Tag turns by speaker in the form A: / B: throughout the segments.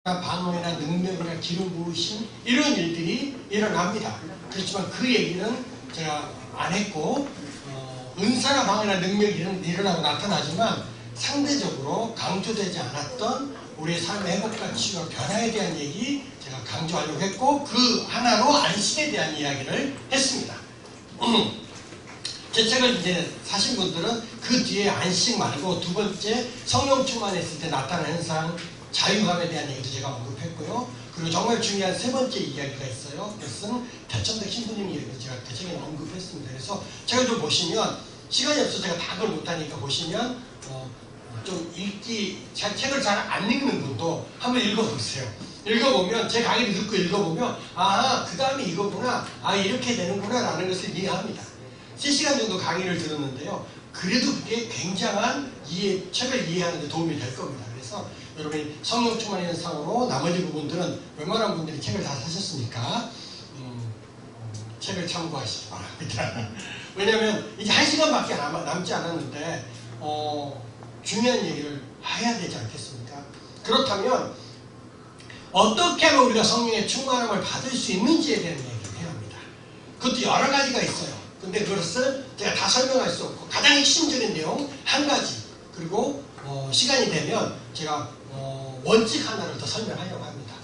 A: 방언이나 능력이나 기름 부으심 이런 일들이 일어납니다. 그렇지만 그 얘기는 제가 안 했고 은사나 방언이나 능력이 일어나고 나타나지만 상대적으로 강조되지 않았던 우리의 삶의 회복과 치유와 변화에 대한 얘기 제가 강조하려고 했고 그 하나로 안식에 대한 이야기를 했습니다. 제 책을 이제 사신 분들은 그 뒤에 안식 말고 두 번째 성령 충만했을 때 나타나는 현상 자유함에 대한 얘기도 제가 언급했고요. 그리고 정말 중요한 세 번째 이야기가 있어요. 그것은 대천덕 신부님 이야기도 제가 그 책에 언급했습니다. 그래서 제가 좀 보시면 시간이 없어서 제가 다 그걸 못하니까 보시면 좀 읽기 책을 잘 안 읽는 분도 한번 읽어보세요. 읽어보면 제 강의를 듣고 읽어보면 그 다음에 이거구나 이렇게 되는구나 라는 것을 이해합니다. 3시간 정도 강의를 들었는데요. 그래도 그게 굉장한 책을 이해하는 데 도움이 될 겁니다. 그래서 여러분이 성령 충만 현상으로 나머지 부분들은 웬만한 분들이 책을 다 사셨으니까 책을 참고하시기 바랍니다. 왜냐하면 이제 1시간밖에 남지 않았는데 중요한 얘기를 해야 되지 않겠습니까? 그렇다면 어떻게 하면 우리가 성령의 충만함을 받을 수 있는지에 대한 얘기를 해야 합니다. 그것도 여러 가지가 있어요. 근데 그것을 제가 다 설명할 수 없고 가장 핵심적인 내용 한 가지 그리고 시간이 되면 제가 원칙 하나를 더 설명하려고 합니다.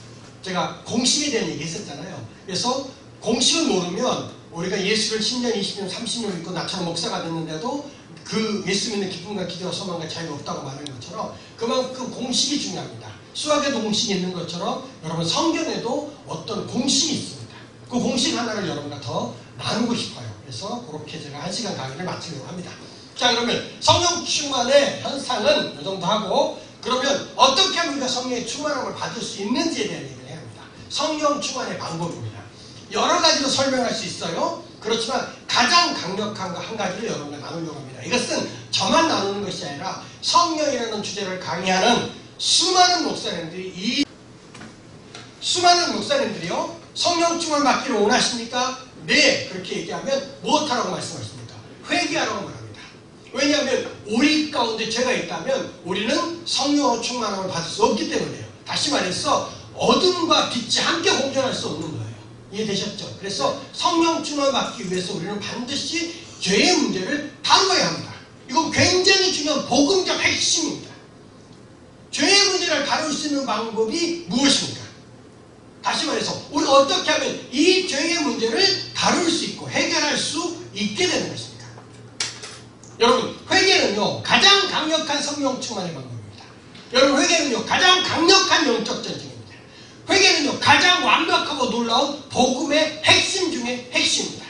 A: 제가 공식에 대한 얘기 했었잖아요. 그래서 공식을 모르면 우리가 예수를 10년, 20년, 30년 믿고 나처럼 목사가 됐는데도 그 예수 믿는 기쁨과 기대와 소망과 자유가 없다고 말하는 것처럼 그만큼 공식이 중요합니다. 수학에도 공식이 있는 것처럼 여러분 성경에도 어떤 공식이 있습니다. 그 공식 하나를 여러분과 더 나누고 싶어요. 그래서 그렇게 제가 1시간 강의를 마치려고 합니다. 자, 그러면 성령 충만의 현상은 이 정도 하고 그러면 어떻게 하면 우리가 성령의 충만함을 받을 수 있는지에 대한 얘기를 해야 합니다. 성령 충만의 방법입니다. 여러 가지로 설명할 수 있어요. 그렇지만 가장 강력한 거 한 가지를 여러분과 나누려고 합니다. 이것은 저만 나누는 것이 아니라 성령이라는 주제를 강의하는 수많은 목사님들이요. 성령 충만 받기를 원하십니까? 네. 그렇게 얘기하면 무엇하라고 말씀하십니까? 회개하라고 말합니다. 왜냐하면 우리 가운데 죄가 있다면 우리는 성령으로 충만함을 받을 수 없기 때문에요. 다시 말해서 어둠과 빛이 함께 공존할 수 없는 거예요. 이해되셨죠? 그래서 성령 충만을 받기 위해서 우리는 반드시 죄의 문제를 다루어야 합니다. 이건 굉장히 중요한 복음적 핵심입니다. 죄의 문제를 다룰 수 있는 방법이 무엇입니까? 다시 말해서 우리가 어떻게 하면 이 죄의 문제를 다룰 수 있고 해결할 수 있게 되는 것입니까? 여러분, 회개는요 가장 강력한 성령 충만의 방법입니다. 여러분, 회개는요 가장 강력한 영적 전쟁입니다. 회개는요 가장 완벽하고 놀라운 복음의 핵심 중에 핵심입니다.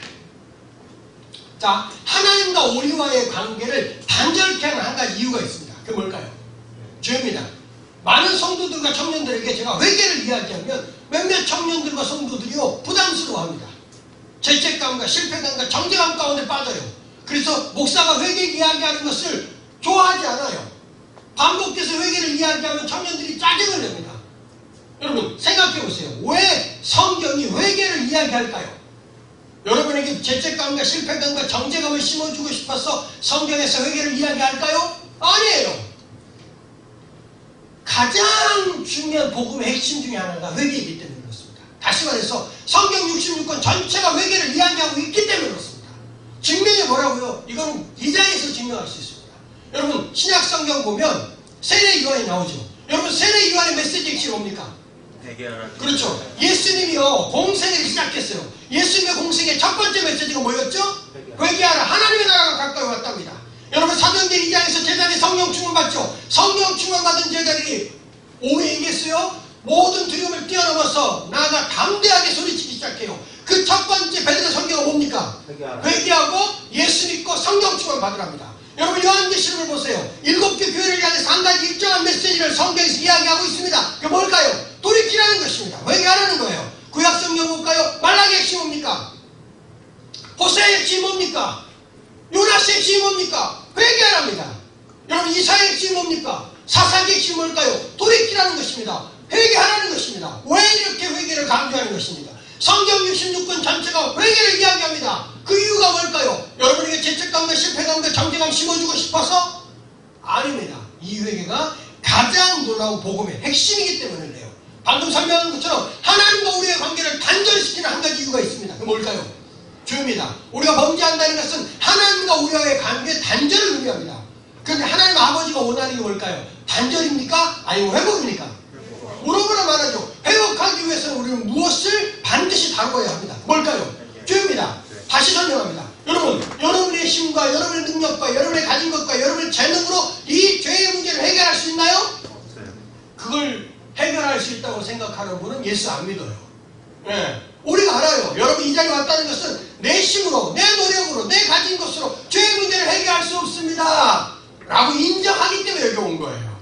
A: 자, 하나님과 우리와의 관계를 단절케 하는 한 가지 이유가 있습니다. 그게 뭘까요? 죄입니다. 많은 성도들과 청년들에게 제가 회개를 이야기하면 몇몇 청년들과 성도들이요 부담스러워합니다. 죄책감과 실패감과 정죄감 가운데 빠져요. 그래서 목사가 회개 이야기하는 것을 좋아하지 않아요. 반복해서 회개를 이야기하면 청년들이 짜증을 냅니다. 여러분, 생각해 보세요. 왜 성경이 회개를 이야기할까요? 여러분에게 죄책감과 실패감과 정죄감을 심어주고 싶어서 성경에서 회개를 이야기할까요? 아니에요. 가장 중요한 복음의 핵심 중에 하나가 회개이기 때문에 그렇습니다. 다시 말해서 성경 66권 전체가 회개를 이야기하고 있기 때문에 그렇습니다. 증명이 뭐라고요? 이건 이 자리에서 증명할 수 있습니다. 여러분, 신약 성경 보면 세례 요한이 나오죠. 여러분, 세례 요한의 메시지 핵심이 뭡니까? 그렇죠. 예수님이요 공생을 시작했어요. 예수님의 공생의 첫 번째 메시지가 뭐였죠? 회개하라. 하나님의 나라가 가까이 왔답니다. 여러분, 사도행전 2장에서 제자들이 성령 충만 받죠. 성령 충만 받은 제자들이 오후에 얘기했어요. 모든 두려움을 뛰어넘어서 나아가 담대하게 소리치기 시작해요. 그 첫 번째 베드로 설교가 뭡니까? 회개하고 예수 믿고 성령 충만 받으랍니다. 여러분, 요한계시록을 보세요. 7개 교회를 향해서 한 가지 일정한 메시지를 성경에서 이야기하고 있습니다. 그게 뭘까요? 돌이키라는 것입니다. 회개하라는 거예요. 구약 성경 볼까요? 말라기의 핵심이 뭡니까? 호세아의 핵심이 뭡니까? 요나스의 핵심이 뭡니까? 회개하랍니다. 여러분, 이사야의 핵심이 뭡니까? 사사기의 핵심이 뭘까요? 돌이키라는 것입니다. 회개하라는 것입니다. 왜 이렇게 회개를 강조하는 것입니까? 성경 66권 전체가 회개를 이야기합니다. 그 이유가 뭘까요? 여러분에게 죄책감과 실패감과 정죄감 심어주고 싶어서? 아닙니다. 이 회개가 가장 놀라운 복음의 핵심이기 때문에 그래요. 설명한 것처럼 하나님과 우리의 관계를 단절시키는 한 가지 이유가 있습니다. 그 뭘까요? 주입니다. 우리가 범죄한다는 것은 하나님과 우리와의 관계 단절을 의미합니다. 그런데 하나님 아버지가 원하는 게 뭘까요? 단절입니까? 아니면 회복입니까? 물어보라 말하죠. 회복하기 위해서는 우리는 무엇을 반드시 다루어야 합니다. 뭘까요? 죄입니다. 다시 설명합니다. 여러분, 여러분의 힘과 여러분의 능력과 여러분의 가진 것과 여러분의 재능으로 이 죄의 문제를 해결할 수 있나요? 그걸 해결할 수 있다고 생각하는 분은 예수 안 믿어요. 네. 우리가 알아요. 여러분 이 자리에 왔다는 것은 내 힘으로, 내 노력으로, 내 가진 것으로 죄의 문제를 해결할 수 없습니다 라고 인정하기 때문에 여기 온 거예요.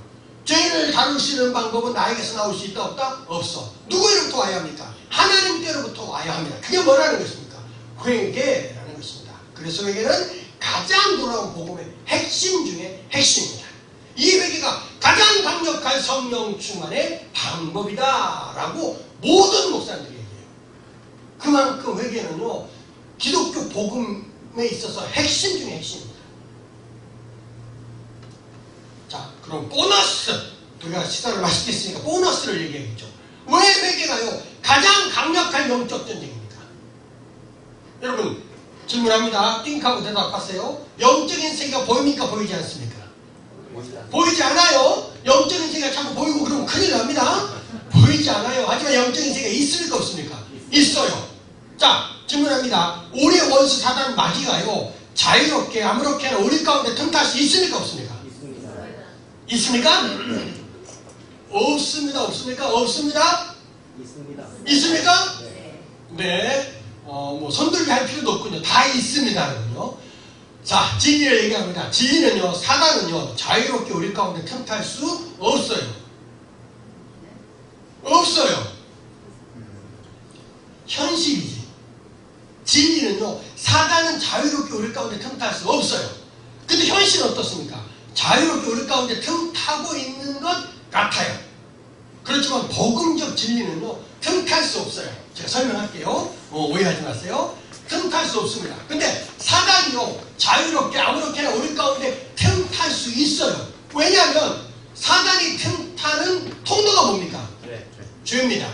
A: 죄를 다룰 수 있는 방법은 나에게서 나올 수 있다 없다? 없어. 누구로부터 와야 합니까? 하나님께로부터 와야 합니다. 그게 뭐라는 것입니까? 회개라는 것입니다. 그래서 회개는 가장 놀라운 복음의 핵심 중에 핵심입니다. 이 회개가 가장 강력한 성령 충만의 방법이다 라고 모든 목사님들이 얘기해요. 그만큼 회개는요 기독교 복음에 있어서 핵심 중에 핵심입니다. 자, 그럼 보너스, 우리가 식사를 맛있게 했으니까 보너스를 얘기하겠죠. 왜 회개가요 가장 강력한 영적 전쟁입니까? 여러분 질문합니다. 띵하고 대답하세요. 영적인 세계가 보입니까? 보이지 않습니까? 보이지 않아요. 영적인 세계가 자꾸 보이고 그러면 큰일 납니다. 보이지 않아요. 하지만 영적인 세계가 있습니까? 없습니까? 있어요. 자, 질문합니다. 우리의 원수 사단 마귀가요 자유롭게 아무렇게나 우리 가운데 틈탈 수 있습니까? 없습니까? 있습니까? 없습니다. 없습니까? 없습니다. 있습니까? 네. 뭐 손들기 할 필요도 없군요. 다 있습니다는요. 자, 진리를 얘기합니다. 진리는요, 사단은요, 자유롭게 우리 가운데 틈탈 수 없어요. 없어요. 현실이지. 진리는요, 사단은 자유롭게 우리 가운데 틈탈 수 없어요. 근데 현실은 어떻습니까? 자유롭게 우리 가운데 틈타고 있는 것 같아요. 그렇지만 복음적 진리는요 틈탈 수 없어요. 제가 설명할게요. 오해하지 마세요. 틈탈 수 없습니다. 근데 사단이요 자유롭게 아무렇게나 우리 가운데 틈탈 수 있어요. 왜냐하면 사단이 틈타는 통로가 뭡니까? 죄입니다.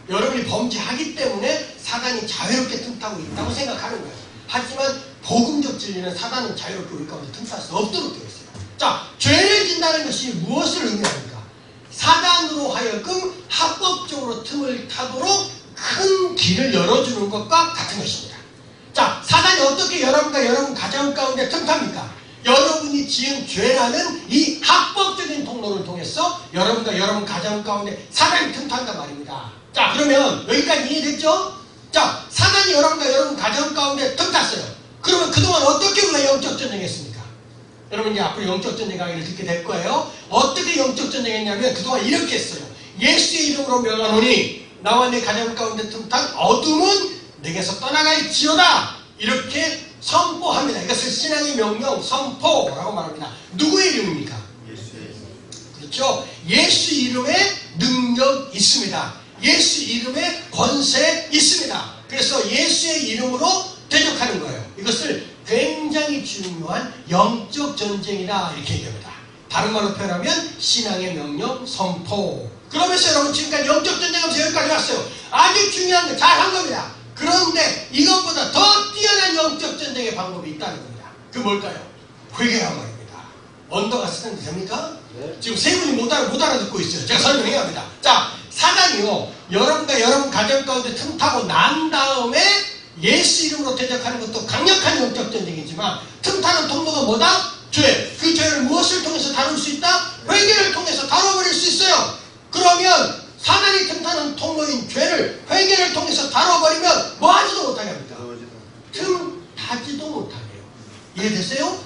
A: 여러분이 범죄하기 때문에 사단이 자유롭게 틈타고 있다고 생각하는 거예요. 하지만 복음적 진리는 사단은 자유롭게 우리 가운데 틈탈 수 없도록 되어 있어요. 자, 죄를 진다는 것이 무엇을 의미합니까? 사단으로 하여금 합법적으로 틈을 타도록 큰 길을 열어주는 것과 같은 것입니다. 자, 사단이 어떻게 여러분과 여러분 가정 가운데 틈탑니까? 여러분이 지은 죄라는 이 합법적인 통로를 통해서 여러분과 여러분 가정 가운데 사단이 틈탄단 말입니다. 자, 그러면 여기까지 이해됐죠? 자, 사단이 여러분과 여러분 가정 가운데 틈탔어요. 그러면 그동안 어떻게 우리가 영적 전쟁했습니까? 여러분 이제 앞으로 영적 전쟁 강의를 듣게 될 거예요. 어떻게 영적 전쟁했냐면 그동안 이렇게 했어요. 예수의 이름으로 명하노니 나와 내 가정 가운데 틈탄 어둠은 내게서 떠나갈지어다. 이렇게 선포합니다. 이것을 신앙의 명령 선포라고 말합니다. 누구의 이름입니까? 그렇죠. 예수 이름에 능력 있습니다. 예수 이름에 권세 있습니다. 그래서 예수의 이름으로 대적하는 거예요. 이것을 굉장히 중요한 영적 전쟁이다 이렇게 얘기합니다. 다른 말로 표현하면 신앙의 명령 선포. 그러면서 여러분 지금까지 영적 전쟁하면서 여기까지 왔어요. 아주 중요한 거 잘한 겁니다. 그런데 이것보다 더 뛰어난 영적 전쟁의 방법이 있다는 겁니다. 그 뭘까요? 회개란 말입니다. 언더가 쓰는데 됩니까? 네. 지금 세 분이 못 알아듣고 있어요. 제가 설명해야 합니다. 자, 사단이요 여러분과 여러분 가정 가운데 틈타고 난 다음에 예수 이름으로 대적하는 것도 강력한 영적 전쟁이지만 틈타는 통로가 뭐다? 죄. 그 죄를 무엇을 통해서 다룰 수 있다? 회개를 통해서 다뤄버릴 수 있어요. 그러면 사단이 틈타는 통로인 죄를 회개를 통해서 다뤄버리면 뭐 하지도 못하게 합니다. 틈타지도 못하게 해요. 이해됐어요?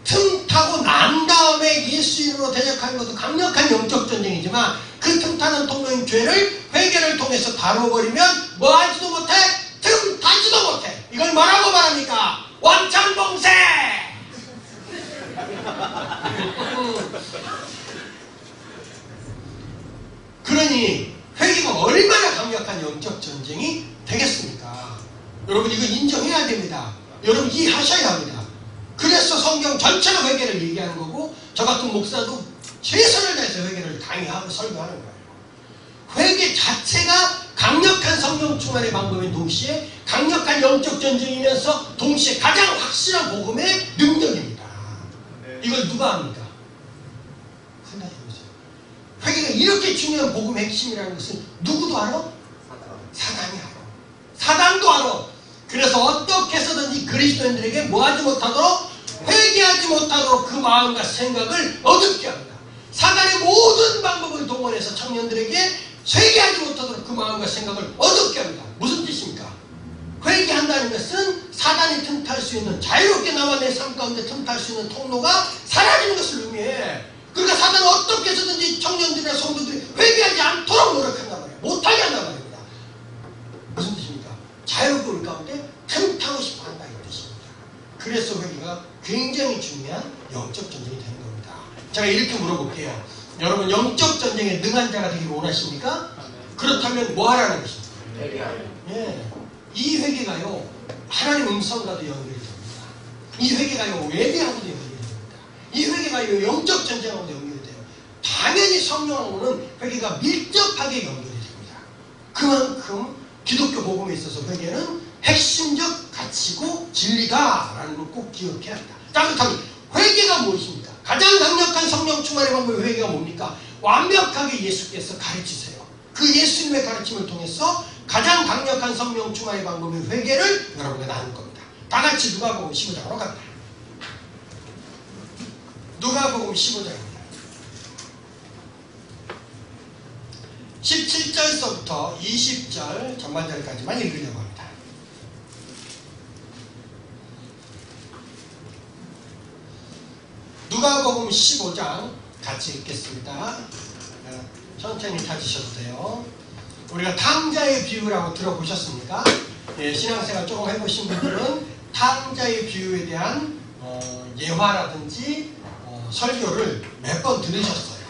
A: 틈타고 난 다음에 예수 이름으로 대적하는 것도 강력한 영적 전쟁이지만 그 틈타는 통로인 죄를 회개를 통해서 다뤄버리면 뭐 하지도 못해? 틈타지도 못해. 이걸 뭐라고 말합니까? 원천봉쇄! 그러니 회개가 얼마나 강력한 영적 전쟁이 되겠습니까? 여러분 이거 인정해야 됩니다. 여러분 이해하셔야 합니다. 그래서 성경 전체로 회개를 얘기하는 거고 저 같은 목사도 최선을 다해서 회개를 강의하고 설교하는 거예요. 회개 자체가 성령 충만의 방법인 동시에 강력한 영적 전쟁이면서 동시에 가장 확실한 복음의 능력입니다. 이걸 누가 합니까? 생각해보세요. 회개가 이렇게 중요한 복음의 핵심이라는 것은 누구도 알아? 사단이 알아. 사단도 알아. 그래서 어떻게 해서든지 그리스도인들에게 뭐하지 못하도록, 회개하지 못하도록 그 마음과 생각을 어둡게 합니다. 사단의 모든 방법을 동원해서 청년들에게 회개하지 못하도록 그 마음과 생각을 어둡게 합니다. 무슨 뜻입니까? 회개한다는 것은 사단이 틈탈 수 있는, 자유롭게 나와 내 삶 가운데 틈탈 수 있는 통로가 사라지는 것을 의미해. 그러니까 사단은 어떻게 해서든지 청년들이나 성도들이 회개하지 않도록 노력한단 말이에요. 못하게 한단 말입니다. 무슨 뜻입니까? 자유롭게 우리 가운데 틈타고 싶어 한다 이 뜻입니다. 그래서 회개가 굉장히 중요한 영적 전쟁이 되는 겁니다. 제가 이렇게 물어볼게요. 여러분 영적 전쟁에 능한 자가 되기를 원하십니까? 그렇다면 뭐 하라는 것입니까?
B: 회개하라.
A: 예. 이 회개가요 하나님 음성과도 연결이 됩니다. 이 회개가요 외대하고도 연결이 됩니다. 이 회개가요 영적 전쟁하고도 연결이 돼요. 당연히 성령하고는 회개가 밀접하게 연결이 됩니다. 그만큼 기독교 복음에 있어서 회개는 핵심적 가치고 진리다라는 걸 꼭 기억해야 합니다. 자, 그렇다면 회개가 무엇입니까? 가장 강력한 성령 충만의 방법의 회개가 뭡니까? 완벽하게 예수께서 가르치세요. 그 예수님의 가르침을 통해서 가장 강력한 성령 충만의 방법의 회개를 여러분과 나눌 겁니다. 다 같이 누가복음 15장으로 갑니다. 누가복음 15장입니다. 17절서부터 20절 전반절까지만 읽으려고 합니다. 누가복음 15장 같이 읽겠습니다. 천천히 찾으셔도 돼요. 우리가 탕자의 비유라고 들어보셨습니까? 예, 신앙생활 조금 해보신 분들은 탕자의 비유에 대한 예화라든지 설교를 몇 번 들으셨어요.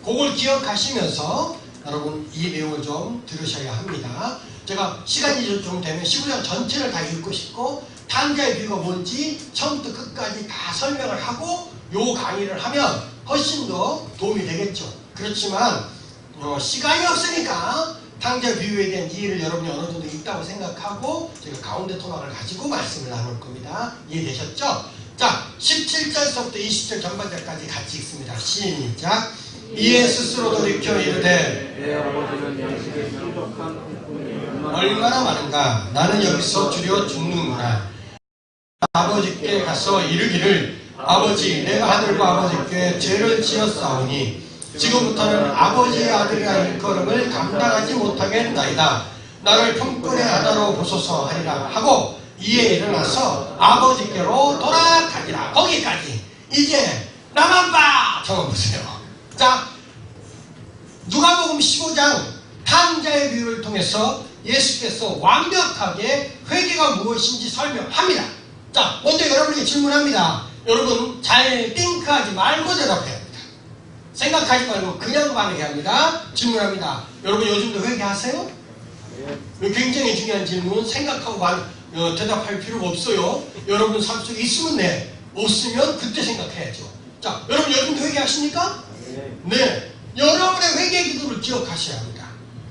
A: 그걸 기억하시면서 여러분 이 내용을 좀 들으셔야 합니다. 제가 시간이 좀 되면 15장 전체를 다 읽고 싶고 탕자의 비유가 뭔지 처음부터 끝까지 다 설명을 하고 요 강의를 하면 훨씬 더 도움이 되겠죠. 그렇지만 시간이 없으니까 탕자 비유에 대한 이해를 여러분이 어느 정도 있다고 생각하고 제가 가운데 토막을 가지고 말씀을 나눌 겁니다. 이해되셨죠? 자, 17절서부터 20절 전반절까지 같이 읽습니다. 시작. 이에 스스로 돌이켜 이르되
B: 내 아버지는 양식에 풍족한 품꾼이
A: 얼마나 많은가. 나는 여기서 주려 죽는구나. 아버지께 가서 이르기를 아버지, 내가 하늘과 아버지께 죄를 지었사오니 지금부터는 아버지의 아들이라 일컬음을 감당하지 못하겠나이다. 나를 품꾼의 아들로 보소서 하리라 하고 이에 일어나서 아버지께로 돌아가니라. 거기까지. 이제 나만 봐. 저만 보세요. 자, 누가복음 15장 탕자의 비유를 통해서 예수께서 완벽하게 회개가 무엇인지 설명합니다. 자, 먼저 여러분에게 질문합니다. 여러분 잘 띵크하지 말고 대답해야 합니다. 생각하지 말고 그냥 말하게 합니다. 질문합니다. 여러분 요즘도 회개하세요? 굉장히 중요한 질문. 생각하고 대답할 필요가 없어요. 여러분 삶 속에 있으면 네, 없으면 그때 생각해야죠. 자, 여러분 요즘도 회개하십니까? 네. 여러분의 회개 기도를 기억하셔야 합니다.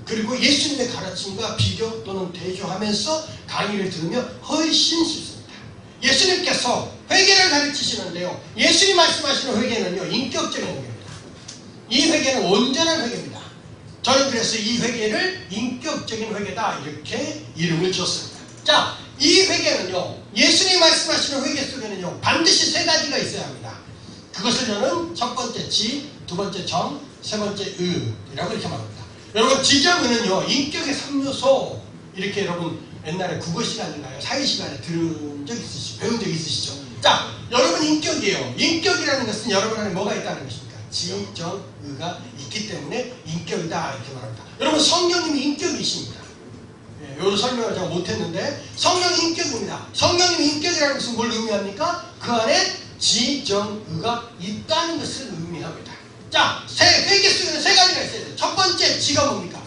A: 그리고 예수님의 가르침과 비교 또는 대조하면서 강의를 들으면 훨씬 쉽습니다. 예수님께서 회개를 가르치시는데요. 예수님 말씀하시는 회개는요, 인격적인 회개입니다. 이 회개는 온전한 회개입니다. 저는 그래서 이 회개를 인격적인 회개다 이렇게 이름을 줬습니다. 자, 이 회개는요, 예수님 말씀하시는 회개 속에는요, 반드시 세 가지가 있어야 합니다. 그것을 저는 첫 번째 지, 두 번째 정, 세 번째 의라고 이렇게 말합니다. 여러분 지정의는요, 인격의 3요소 이렇게 여러분 옛날에 국어 시간인가요? 사회 시간에 들은 적 있으시죠? 배운 적 있으시죠? 자, 여러분 인격이에요. 인격이라는 것은 여러분 안에 뭐가 있다는 것입니까? 지, 정, 의가 있기 때문에 인격이다 이렇게 말합니다. 여러분 성령님이 인격이십니다. 예, 요 설명을 제가 못했는데 성령이 인격입니다. 성령님이 인격이라는 것은 뭘 의미합니까? 그 안에 지, 정, 의가 있다는 것을 의미합니다. 자, 회개 속에는 세 가지가 있어야 돼요. 첫 번째 지가 뭡니까?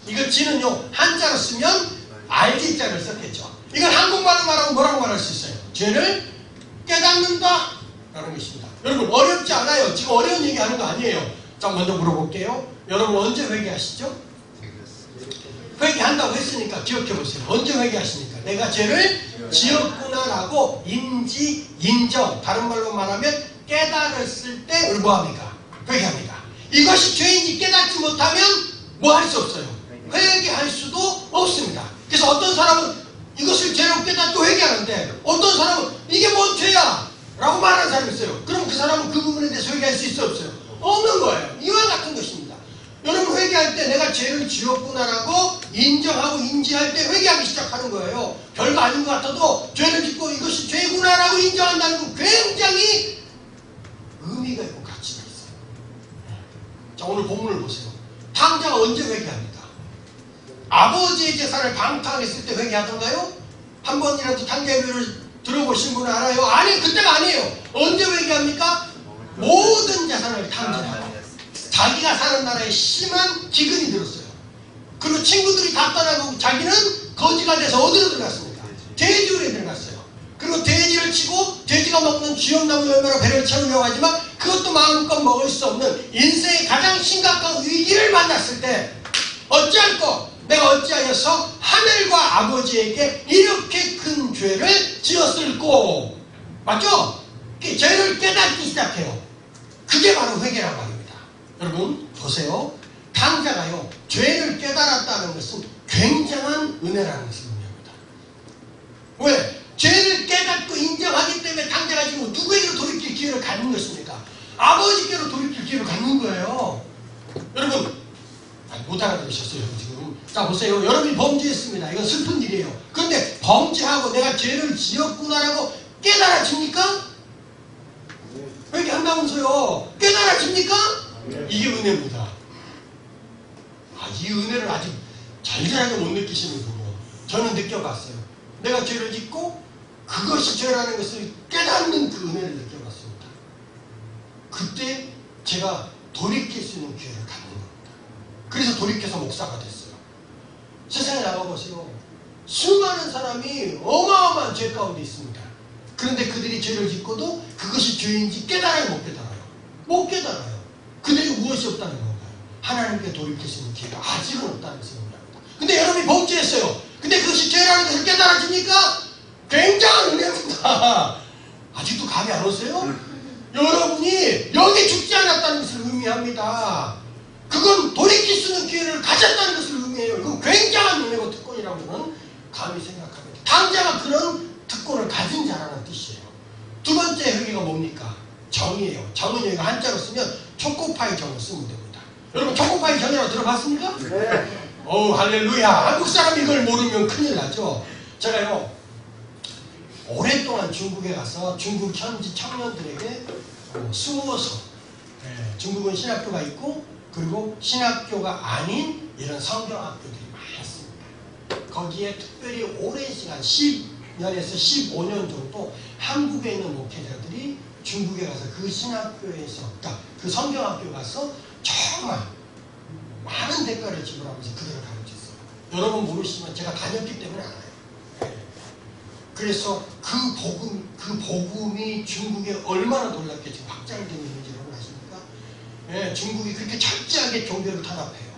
A: 이거 지는요, 한자로 쓰면 알지자를 썼겠죠. 이걸 한국말로 말하면 뭐라고 말할 수 있어요? 죄를 깨닫는다 라는 것입니다. 여러분 어렵지 않아요. 지금 어려운 얘기 하는 거 아니에요. 자, 먼저 물어볼게요. 여러분 언제 회개하시죠? 회개한다고 회개했으니까 기억해 보세요. 언제 회개하십니까? 내가 죄를 지었구나라고 인정. 다른 말로 말하면 깨달았을 때 뭐합니까? 회개합니다. 이것이 죄인지 깨닫지 못하면 뭐 할 수 없어요. 회개할 수도 없습니다. 그래서 어떤 사람은 이것을 죄로 깨닫고 회개하는데 어떤 사람은 이게 뭔 죄야? 라고 말하는 사람이 있어요. 그럼 그 사람은 그 부분에 대해서 회개할 수 있어 없어요? 없는 거예요. 이와 같은 것입니다. 여러분 회개할 때 내가 죄를 지었구나라고 인정하고 인지할 때 회개하기 시작하는 거예요. 별거 아닌 것 같아도 죄를 짓고 이것이 죄구나라고 인정한다는 건 굉장히 의미가 있고 가치가 있어요. 자, 오늘 본문을 보세요. 탕자가 언제 회개합니까? 아버지의 재산을 방탕했을 때 회개하던가요? 한 번이라도 탕자회를 들어보신 분은 알아요? 아니, 그때가 아니에요. 언제 회개합니까? 모든 재산을 탕진하고 자기가 사는 나라에 심한 기근이 들었어요. 그리고 친구들이 다 떠나고 자기는 거지가 돼서 어디로 들어갔습니까? 돼지굴에 들어갔어요. 그리고 돼지를 치고 돼지가 먹는 쥐엄나무 열매로 배를 채우려고 하지만 그것도 마음껏 먹을 수 없는 인생의 가장 심각한 위기를 만났을 때 어찌할 거? 내가 어찌하여서 하늘과 아버지에게 이렇게 큰 죄를 지었을꼬? 맞죠? 죄를 깨닫기 시작해요. 그게 바로 회개란 말입니다. 여러분 보세요. 탕자가요 죄를 깨달았다는 것은 굉장한 은혜라는 것을 의미합니다. 왜? 죄를 깨닫고 인정하기 때문에 탕자가 지금 누구에게로 돌이킬 기회를 갖는 것입니까? 아버지께로 돌이킬 기회를 갖는 거예요. 여러분 못 알아들으셨어요 지금. 자 보세요. 여러분이 범죄했습니다. 이건 슬픈 일이에요. 그런데 범죄하고 내가 죄를 지었구나라고 깨달아집니까? 회개한다면서요. 깨달아집니까? 이게 은혜입니다. 이 은혜를 아직 절절하게 못 느끼시는군요. 저는 느껴봤어요. 내가 죄를 짓고 그것이 죄라는 것을 깨닫는 그 은혜를 느껴봤습니다. 그때 제가 돌이킬 수 있는 기회를 갖는 겁니다. 그래서 돌이켜서 목사가 됐어요. 세상에 나가보세요. 수많은 사람이 어마어마한 죄 가운데 있습니다. 그런데 그들이 죄를 짓고도 그것이 죄인지 깨달아요, 못 깨달아요? 못 깨달아요. 그들이 무엇이 없다는 건가요? 하나님께 돌이킬 수 있는 기회가 아직은 없다는 것을 의미합니다. 근데 여러분이 범죄했어요. 근데 그것이 죄라는 것을 깨달아집니까? 굉장한 은혜입니다. 아직도 감이 안 오세요? 여러분이 여기 죽지 않았다는 것을 의미합니다. 그건 돌이킬 수 있는 기회를 가졌다는 것을 의미해요. 이건 굉장한 은혜고 특권이라고 저는 감히 생각합니다. 탕자가 그런 특권을 가진 자라는 뜻이에요. 두 번째 회개가 뭡니까? 정이에요. 정은 여기가 한자로 쓰면 초코파이 정을 쓰면 됩니다. 여러분 초코파이 정이라고 들어봤습니까?
B: 네.
A: 할렐루야. 한국 사람이 이걸 모르면 큰일 나죠. 제가요 오랫동안 중국에 가서 중국 현지 청년들에게 수어서 중국은 신학교가 있고 그리고 신학교가 아닌 이런 성경학교들이 많습니다. 거기에 특별히 오랜 시간 10년에서 15년 정도 한국에 있는 목회자들이 중국에 가서 그 신학교에서 그러니까 그 성경학교 가서 정말 많은 대가를 지불하면서 그들을 가르쳤어요. 여러분 모르시지만 제가 다녔기 때문에 알아요. 그래서 그 복음이 중국에 얼마나 놀랍게 지금 확장되고 있는지 여러분 아십니까? 중국이 그렇게 철저하게 종교를 탄압해요.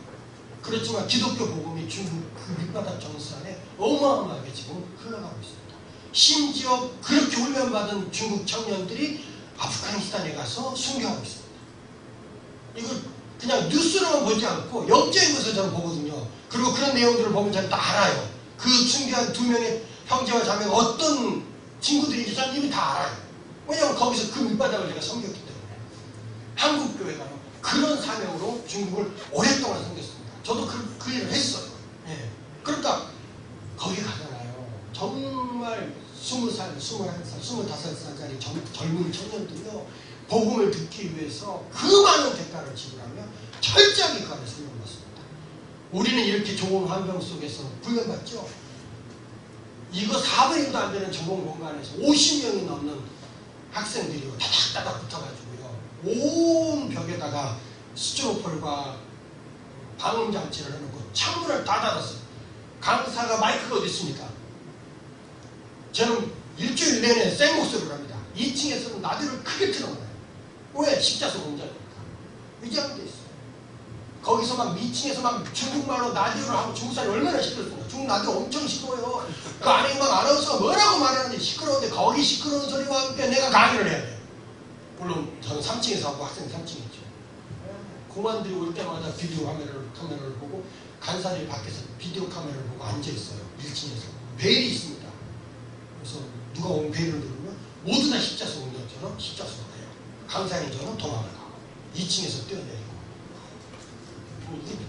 A: 그렇지만 기독교 복음이 중국 그 밑바닥 정선에 어마어마하게 지금 흘러가고 있습니다. 심지어 그렇게 훈련받은 중국 청년들이 아프가니스탄에 가서 순교하고 있습니다. 이거 그냥 뉴스로만 보지 않고 영적인 것을 저는 보거든요. 그리고 그런 내용들을 보면 저는 다 알아요. 그 순교한 두 명의 형제와 자매가 어떤 친구들인지 저는 이미 다 알아요. 왜냐하면 거기서 그 밑바닥을 제가 섬겼기 때문에. 한국교회가요 그런 사명으로 중국을 오랫동안 섬겼습니다. 저도 그 일을 했어요. 그러니까 거기 가잖아요. 정말 20살, 21살, 25살짜리 젊은 청년들이요 복음을 듣기 위해서 그 많은 대가를 지불하며 철저하게 그 안에 훈련받습니다. 우리는 이렇게 좋은 환경 속에서 훈련받죠. 이거 4분의 1도 안 되는 전공 공간에서 50명이 넘는 학생들이요 다닥다닥 붙어가지고요 온 벽에다가 스티로폴과 방음장치를 해놓고 창문을 다 닫았어요. 강사가 마이크가 어디 있습니까? 저는 일주일 내내 생목소리를 합니다. 2층에서는 라디오를 크게 틀어놔요. 왜? 십자수 공장이니까. 위장돼 있어요. 거기서 막 미팅에서 막 중국말로 라디오를 하고 중국 사람이 얼마나 시끄럽습니까? 중국 라디오 엄청 시끄러워요. 그 안에 막 아나운서가 뭐라고 말하는데 시끄러운데 거기 시끄러운 소리와 함께 내가 강의를 해야 돼요. 물론 저는 3층에서 하고 학생이 3층에 있죠. 공안들이 올 때마다 비디오 카메라를 보고 간사들이 밖에서 비디오 카메라를 보고 앉아있어요. 1층에서. 베일이 있습니다. 그래서 누가 오면 베일을 누르면 모두 다 십자수 오는 것처럼 십자수가 돼요. 강사인 저는 도망을 가고 2층에서 뛰어내리고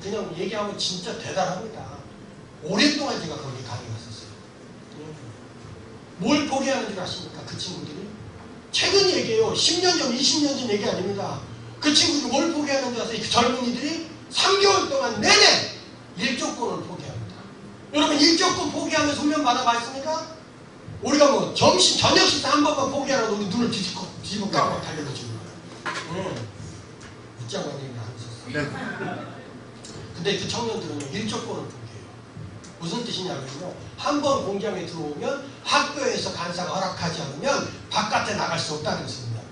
A: 그냥 얘기하면 진짜 대단합니다. 오랫동안 제가 거기 강의했었어요. 뭘 포기하는 줄 아십니까? 그 친구들이? 최근 얘기예요. 10년 전, 20년 전 얘기 아닙니다. 그 친구들이 뭘 포기하는 줄 아세요? 그 젊은이들이 3개월 동안 내내 일조권을 포기합니다. 여러분 일조권 포기하면서 훈련 받아봤습니까? 우리가 뭐 점심, 저녁 식사 한 번만 포기하라고 우리 눈을 뒤집어 까고 달려들죠. 웃자고 하는 얘기를 하셨어요. 근데 그 청년들은 일조권을 포기해요. 무슨 뜻이냐면요. 한 번 공장에 들어오면 학교에서 간사가 허락하지 않으면 바깥에 나갈 수 없다는 뜻입니다.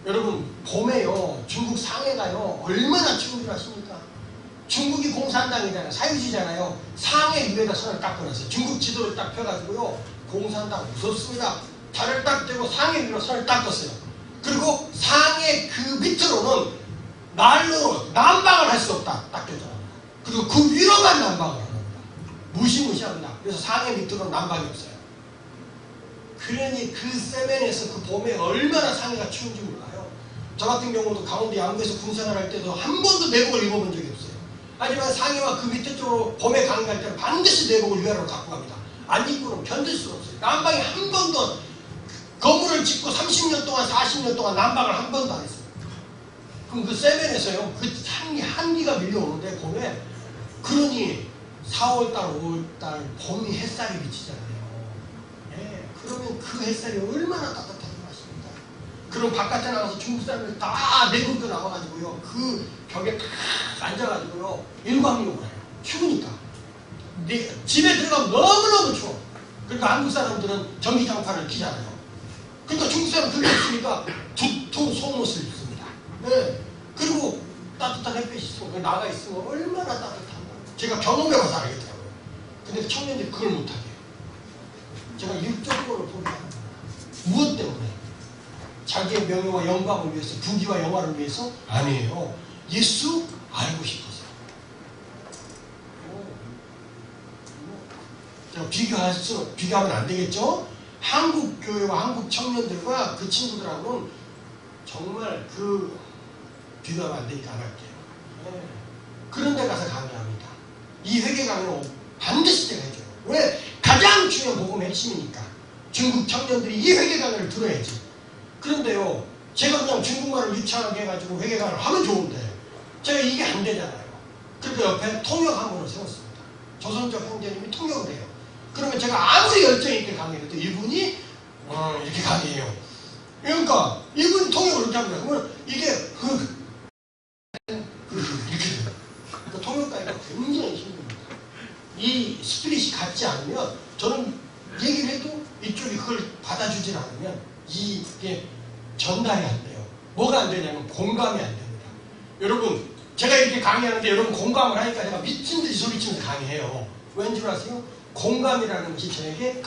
A: 여러분 봄에요. 중국 상해가요. 얼마나 추운 줄 아십니까? 중국이 공산당이잖아요. 사유지잖아요. 상해 위에다 손을 딱 꺼냈어요. 중국 지도를 딱 펴가지고요. 공산당 무섭습니다. 발을 딱 대고 상해 위로 손을 딱 껐어요. 그리고 상해 그 밑으로는 난로로 난방을 할 수 없다. 딱 되잖아요. 그리고 그 위로만 난방을 합니다. 무시무시합니다. 그래서 상해 밑으로는 난방이 없어요. 그러니 그 세면에서 그 봄에 얼마나 상해가 추운지 몰라요. 저 같은 경우도 강원도 양구에서 군생활할 때도 한 번도 내복을 입어본 적이 없어요. 하지만 상해와 그 밑에 쪽으로 봄에 강의할 때는 반드시 내복을 위아래로 갖고 갑니다. 안 입고는 견딜 수가 없어요. 난방이 한 번도 건물을 짓고 30년 동안 40년 동안 난방을 한 번도 안 했어요. 그럼 그 세면에서요. 그 한기가 밀려오는데 봄에 그러니 4월달 5월달 봄이 햇살이 비치잖아요. 네, 그러면 그 햇살이 얼마나 따뜻한지 아십니까? 그럼 바깥에 나가서 중국 사람들 다 내국도 나와가지고요. 그 벽에 딱 앉아가지고요. 일광욕을 해요. 추우니까. 집에 들어가면 너무너무 추워. 그러니까 한국 사람들은 전기장판을 키잖아요. 그러니까 중국 사람 그게 있으니까 두툼 속옷을 입습니다. 네. 그리고 따뜻한 햇빛이 있으면 나가 있으면 얼마나 따뜻한가. 제가 경험해봐서 알겠더라고요. 근데 청년들이 그걸 못하게 해요. 제가 일적으로 포기하는 거예요. 무엇 때문에? 자기의 명예와 영광을 위해서, 부귀와 영화를 위해서? 아니에요. 예수 알고 싶어서. 비교하면 안 되겠죠? 한국 교회와 한국 청년들과 그 친구들하고는 정말 비교하면 안 되니까 안 할게요. 네. 그런 데 가서 강의합니다. 이 회계 강의는 반드시 제가 해줘요. 왜? 가장 중요한 복음의 핵심이니까. 중국 청년들이 이 회계 강의를 들어야지. 그런데요, 제가 그냥 중국말을 유창하게 해가지고 회계 강의를 하면 좋은데, 제가 이게 안 되잖아요. 그래서 옆에 통역학원을 세웠습니다. 조선족 형제님이 통역을 해요. 그러면 제가 아무리 열정 있게 강의해도 이분이 이렇게 강의해요. 그러니까 이분 통역을 이렇게 합니다. 그러면 이게 이렇게 돼요. 그러니까 통역가기가 굉장히 힘듭니다. 이 스피릿이 같지 않으면 저는 얘기를 해도 이쪽이 그걸 받아주질 않으면 이게 전달이 안 돼요. 뭐가 안 되냐면 공감이 안 됩니다. 여러분 제가 이렇게 강의하는데 여러분 공감을 하니까 제가 미친 듯이 소리치면서 강의해요. 왠 줄 아세요? 공감이라는 것이 저에게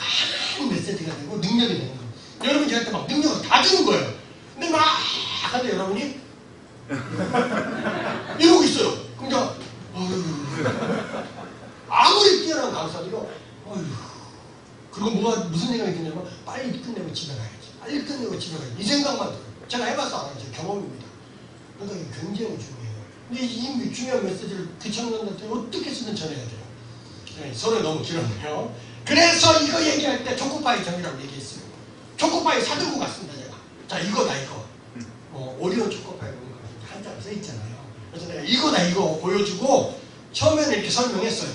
A: 큰 메시지가 되고 능력이 되는 거예요. 여러분 저한테 막 능력을 다 주는 거예요. 근데 막 하는데 여러분이 이러고 있어요. 그럼 제가 아무리 뛰어난 강사도요. 그리고 무슨 생각이 드냐면 빨리 끝내고 집에 가야지. 빨리 끝내고 집에 가야지. 이 생각만 들어요. 제가 해봐서 알아요. 경험입니다. 그러니까 이게 굉장히 중요해요. 근데 이 중요한 메시지를 그 청년들한테 어떻게 쓰든 전해야 돼요. 네, 서로 너무 길었네요. 그래서 이거 얘기할 때 초코파이 정이라고 얘기했어요. 초코파이 사들고 갔습니다, 제가. 자, 이거다, 이거. 오리온 초코파이 한 장 써 있잖아요. 그래서 내가 이거다, 이거 보여주고 처음에는 이렇게 설명했어요.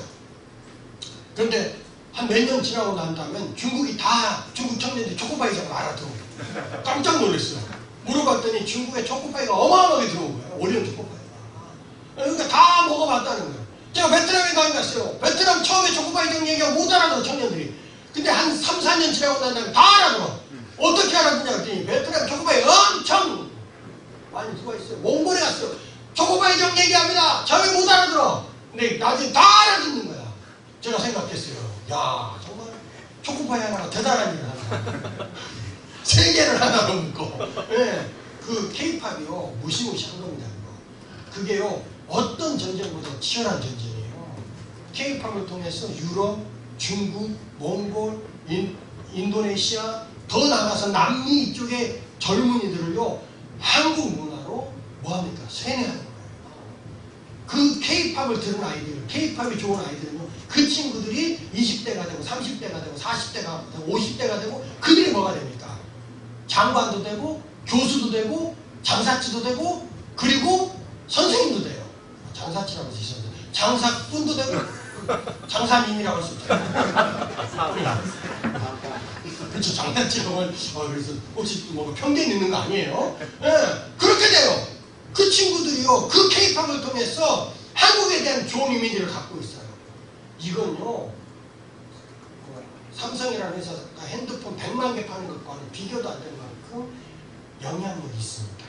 A: 그런데 한 몇 년 지나고 난 다음에 중국 청년들이 초코파이 정을 알아들어요. 깜짝 놀랐어요. 물어봤더니 중국에 초코파이가 어마어마하게 들어온 거예요. 오리온 초코파이가. 그러니까 다 먹어봤다는 거예요. 제가 베트남에 강의 갔어요. 베트남 처음에 초코파이 정 얘기하고 못 알아들어, 청년들이. 근데 한 3, 4년 지나고 난 다음에 다 알아들어. 어떻게 알아듣냐 그랬더니 베트남 초코파이 엄청 많이 들어가 있어요. 몽골에 갔어요. 초코파이 정 얘기합니다. 저희 못 알아들어. 근데 나중에 다 알아듣는 거야. 제가 생각했어요. 야, 정말 초코파이 하나가 대단한 일을 한다. 세계를 하나로 묶고. 네, 그 K-팝이요 무시무시한 겁니다. 그게요 어떤 전쟁보다 치열한 전쟁이에요. K-팝을 통해서 유럽, 중국, 몽골, 인도네시아, 더 나가서 남미 이쪽의 젊은이들을요 한국 문화로 뭐합니까? 세뇌하는 거예요. 그 K-팝을 들은 아이들, K-팝이 좋은 아이들은요 그 친구들이 20대가 되고 30대가 되고 40대가 되고 50대가 되고 그들이 뭐가 됩니까? 장관도 되고 교수도 되고 장사치도 되고 그리고 선생님도 돼요. 장사치라고 쓰셨는데 장사꾼도 되고 장사님이라고 할 수 있죠. 그렇죠. 장사치는 그래서 혹시 뭐 편견 있는 거 아니에요? 네, 그렇게 돼요. 그 친구들이요 그 K-팝을 통해서 한국에 대한 좋은 이미지를 갖고 있어요. 이건요 삼성이라는 회사가 핸드폰 100만 개 파는 것과는 비교도 안 되는 만큼 영향력이 있습니다.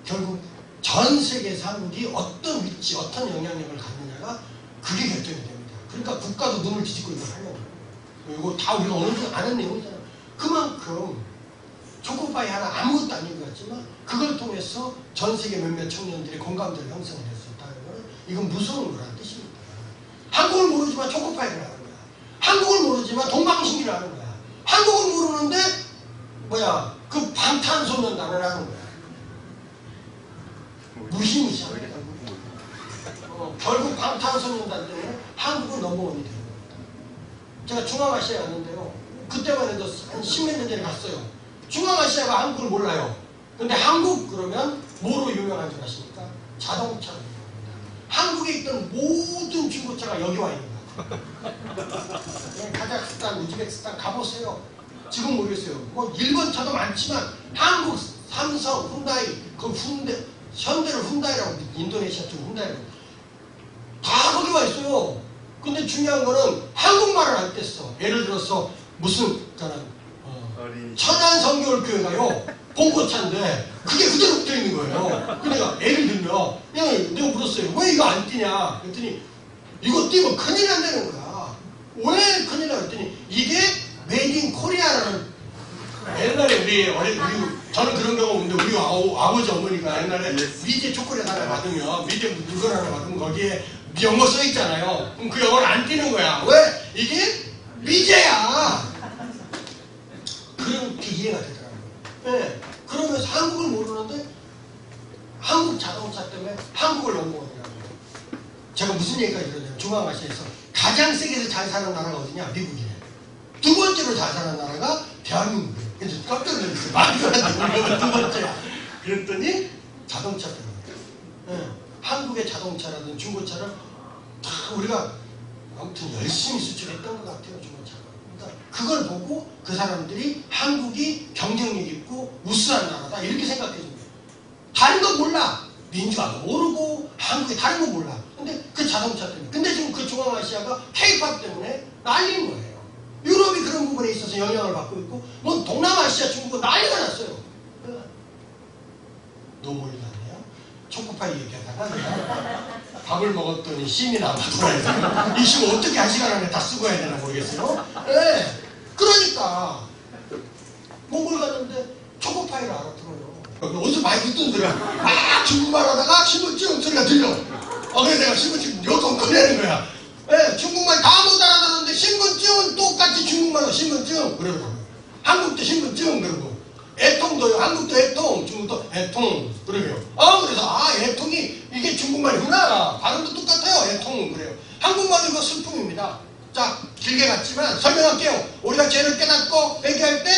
A: 결국 전 세계에서 한국이 어떤 위치, 어떤 영향력을 갖느냐가 그게 결정이 됩니다. 그러니까 국가도 눈을 뒤집고 이걸 하려고. 이거 다 우리가 어느 정도 아는 내용이잖아요. 그만큼 초코파이 하나 아무것도 아닌 것 같지만 그걸 통해서 전 세계 몇몇 청년들의 공감대를 형성할 수 있다는 것은 이건 무서운 거라는 뜻입니다. 한국을 모르지만 초코파이를 하는 거야. 한국을 모르지만 동방신기를 하는 거야. 한국을 모르는데 그 방탄소년단을 하는 거야. 무시무시한 거야. 결국 방탄소년단 때문에 한국은 넘버원이 되는 겁니다. 제가 중앙아시아에 갔는데요. 그때만 해도 한 10몇 년 전에 갔어요. 중앙아시아가 한국을 몰라요. 근데 한국 그러면 뭐로 유명한 줄 아십니까? 자동차로 유명합니다. 한국에 있던 모든 중고차가 여기 와 있는 거예요. 카자흐스탄, 우즈베키스탄 가보세요. 지금 모르겠어요. 뭐 일본 차도 많지만 한국 삼성, 훈다이, 그 현대를 훈다이라고 인도네시아 쪽 훈다이라고 다 거기 와 있어요. 근데 중요한 거는 한국말을 안 뗐어. 예를 들어서 무슨 천안 성교울교회가요 봉고차인데 그게 그대로 붙어 있는 거예요. 그러니까 예를 들면 내가 물었어요. 왜 이거 안 띄냐? 그랬더니 이거 띄면 큰일 난다는 거야. 왜 큰일 나? 그랬더니 이게 메이드 인 코리아라는 옛날에 저는 그런 경우 없는데 우리 아버지 어머니가 옛날에 미제 초콜릿 하나 받으면 미제 물건 하나 받으면 거기에 영어 써 있잖아요. 그럼 그 영어를 안 띄는 거야. 왜? 이게 미제야. 그렇게 이해가 되더라고요. 네. 그러면서 한국을 모르는데 한국 자동차 때문에 한국을 넘어오더라고요. 제가 무슨 얘기까지 들었냐면 중앙아시아에서 가장 세계에서 잘 사는 나라가 어디냐? 미국이에요. 두 번째로 잘 사는 나라가 대한민국이에요. 그래서 깜짝 놀랐어요. 말도 안 되는 두 번째야. 그랬더니 자동차 때문에. 네. 한국의 자동차라든 중고차를 다 우리가 아무튼 열심히 수출했던 것 같아요. 중고차가. 그러니까 그걸 보고 그 사람들이 한국이 경쟁력 있고 우수한 나라다 이렇게 생각해 줍니다. 다른 건 몰라. 민주화도 모르고 한국이 다른 건 몰라. 근데 그 자동차 때문에. 근데 지금 그 중앙아시아가 K-팝 때문에 난리인 거예요. 유럽이 그런 부분에 있어서 영향을 받고 있고 뭐 동남아시아 중국은 난리가 났어요. 너무 몰랐네요. 초코파이 얘기하다가 밥을 먹었더니 심이 남아돌아야 이 심 어떻게 한 시간 안에 다 쓰고 해야 되나 모르겠어요. 네. 그러니까 몽골 갔는데 초코파이를 알아들어요. 어디서 많이 듣던 소리야. 중국말 하다가 신분증 소리가 들려. 그래서 내가 신분증 요금 꺼내는 거야. 네, 중국말 다 못 알아듣는데 신분증은 똑같이 중국말로 신분증 그러더라고요. 한국도 신분증 그러고 애통도요. 한국도 애통, 중국도 애통 그래요. 그래서 애통이 이게 중국말이구나. 발음도 똑같아요. 애통 그래요. 한국말은 이거 슬픔입니다. 자, 길게 갔지만 설명할게요. 우리가 죄를 깨닫고 회개할 때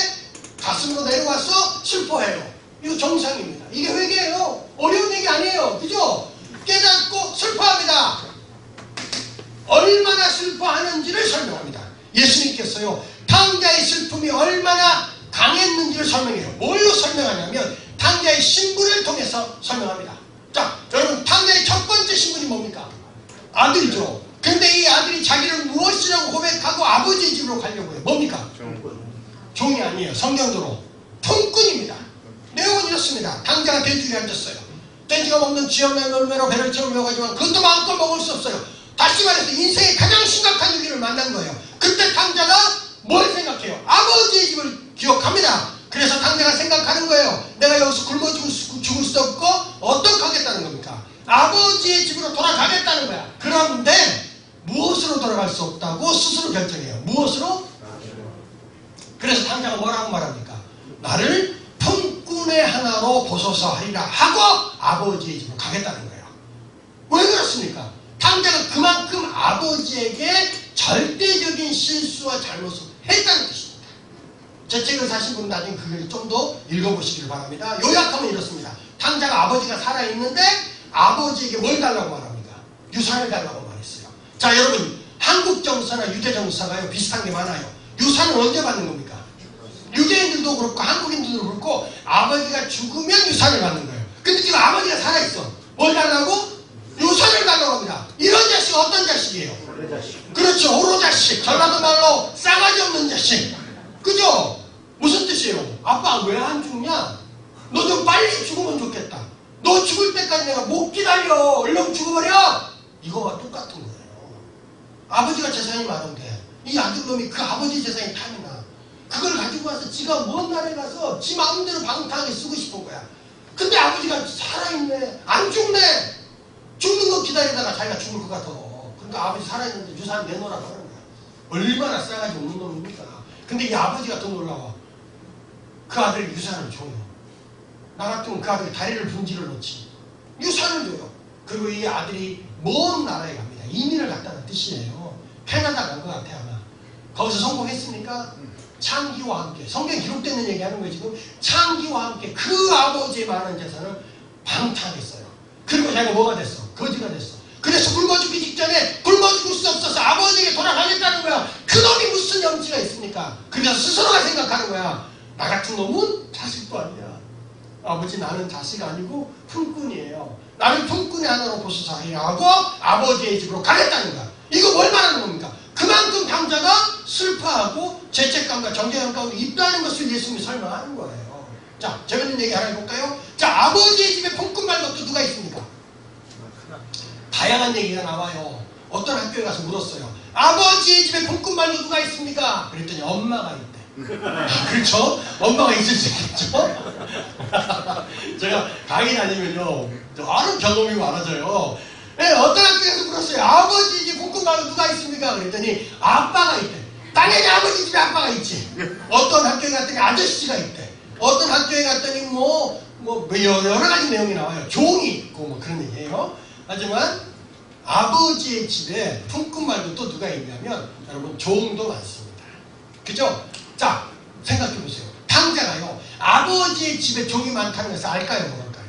A: 가슴으로 내려와서 슬퍼해요. 이거 정상입니다. 이게 회개예요. 어려운 얘기 아니에요. 그죠? 깨닫고 슬퍼합니다. 얼마나 슬퍼하는지를 설명합니다. 예수님께서요. 탕자의 슬픔이 얼마나 강했는지를 설명해요. 뭘로 설명하냐면 탕자의 신분을 통해서 설명합니다. 자, 여러분 탕자의 첫 번째 신분이 뭡니까? 아들이죠. 근데 이 아들이 자기를 무엇이라고 고백하고 아버지 집으로 가려고 해요. 뭡니까? 종이 아니에요. 성경도로 품꾼입니다. 내용은 이렇습니다. 탕자가 대주에 앉았어요. 돼지가 먹는 쥐어나 열매로 배를 채우려고 하지만 그것도 마음껏 먹을 수 없어요. 다시 말해서 인생의 가장 심각한 위기를 만난 거예요. 그때 탕자가 뭘 생각해요? 아버지의 집을 기억합니다. 그래서 탕자가 생각하는 거예요. 내가 여기서 굶어 죽을 수도 없고 어떻게 하겠다는 겁니까? 아버지의 집으로 돌아가겠다는 거야. 그런데 무엇으로 돌아갈 수 없다고 스스로 결정해요. 무엇으로? 그래서 탕자가 뭐라고 말합니까? 나를 품꾼의 하나로 보소서 하리라 하고 아버지의 집으로 가겠다는 거예요. 왜 그렇습니까? 탕자가 그만큼 아버지에게 절대적인 실수와 잘못을 했다는 뜻입니다. 제 책을 사신 분은 나중에 그걸 좀 더 읽어보시길 바랍니다. 요약하면 이렇습니다. 탕자가 아버지가 살아있는데 아버지에게 뭘 달라고 말합니까? 유산을 달라고 말했어요. 자, 여러분, 한국 정서나 유대 정서가요 비슷한 게 많아요. 유산을 언제 받는 겁니까? 유대인들도 그렇고 한국인들도 그렇고 아버지가 죽으면 유산을 받는 거예요. 근데 지금 아버지가 살아있어. 뭘 달라고? 유산을 달라고 합니다. 이런 자식 어떤 자식이에요? 그렇죠. 호로자식. 전라도 말로 싸가지 없는 자식. 그죠? 무슨 뜻이에요? 아빠 왜 안 죽냐? 너 좀 빨리 죽으면 좋겠다. 너 죽을 때까지 내가 못 기다려. 얼른 죽어버려. 이거와 똑같은 거예요. 아버지가 재산이 많은데 이 아들놈이 그 아버지 재산이 탐이나 그걸 가지고 와서 지가 먼 나라에 가서 지 마음대로 방탕하게 쓰고 싶은 거야. 근데 아버지가 살아있네. 안 죽네. 죽는 거 기다리다가 자기가 죽을 것 같아. 그러니까 아버지 살아있는데 유산 내놓으라고 하는 거야. 얼마나 싸가지 없는 놈입니까? 근데 이 아버지가 더 놀라워. 그 아들이 유산을 줘요. 나 같으면 그 아들이 다리를 분지를 놓지. 유산을 줘요. 그리고 이 아들이 먼 나라에 갑니다. 이민을 갔다는 뜻이에요. 캐나다 간 것 같아 아마. 거기서 성공했습니까? 창기와 함께. 성경에 기록되는 얘기하는 거예요. 지금 창기와 함께 그 아버지의 많은 재산을 방탕했어요. 그리고 자기가 뭐가 됐어? 거지가 됐어. 그래서 굶어 죽기 직전에 굶어 죽을 수 없어서 아버지에게 돌아가겠다는 거야. 그놈이 무슨 염치가 있습니까? 그래서 스스로가 생각하는 거야. 나 같은 놈은 자식도 아니야. 아버지 나는 자식 아니고 품꾼이에요. 나를 품꾼의 하나로 보소서 하라고 아버지의 집으로 가겠다는 거야. 이거 뭘 말하는 겁니까? 그만큼 탕자가 슬퍼하고 죄책감과 정죄감 가운데 있다는 것을 예수님이 설명하는 거예요. 자, 재밌는 얘기 하나 해볼까요? 자, 아버지의 집에 품꾼 말고 또 누가 있습니까? 다양한 얘기가 나와요. 어떤 학교에 가서 물었어요. 아버지의 집에 품꾼 말고 누가 있습니까? 그랬더니 엄마가 있대. 그렇죠? 엄마가 있을 수 있겠죠? 제가 강의 다니면요 아는 경험이 많아져요. 네, 어떤 학교에서 물었어요. 아버지 집에 품꾼 말고 누가 있습니까? 그랬더니 아빠가 있대. 당연히 아버지 집에 아빠가 있지. 어떤 학교에 갔더니 아저씨가 있대. 어떤 학교에 갔더니 뭐 여러 가지 내용이 나와요. 종이 있고 뭐 그런 얘기예요. 하지만 아버지의 집에 품꾼 말고 또 누가 있냐면 여러분 종도 많습니다. 그죠? 자, 생각해보세요. 탕자가요 아버지의 집에 종이 많다는 것을 알까요? 모를까요?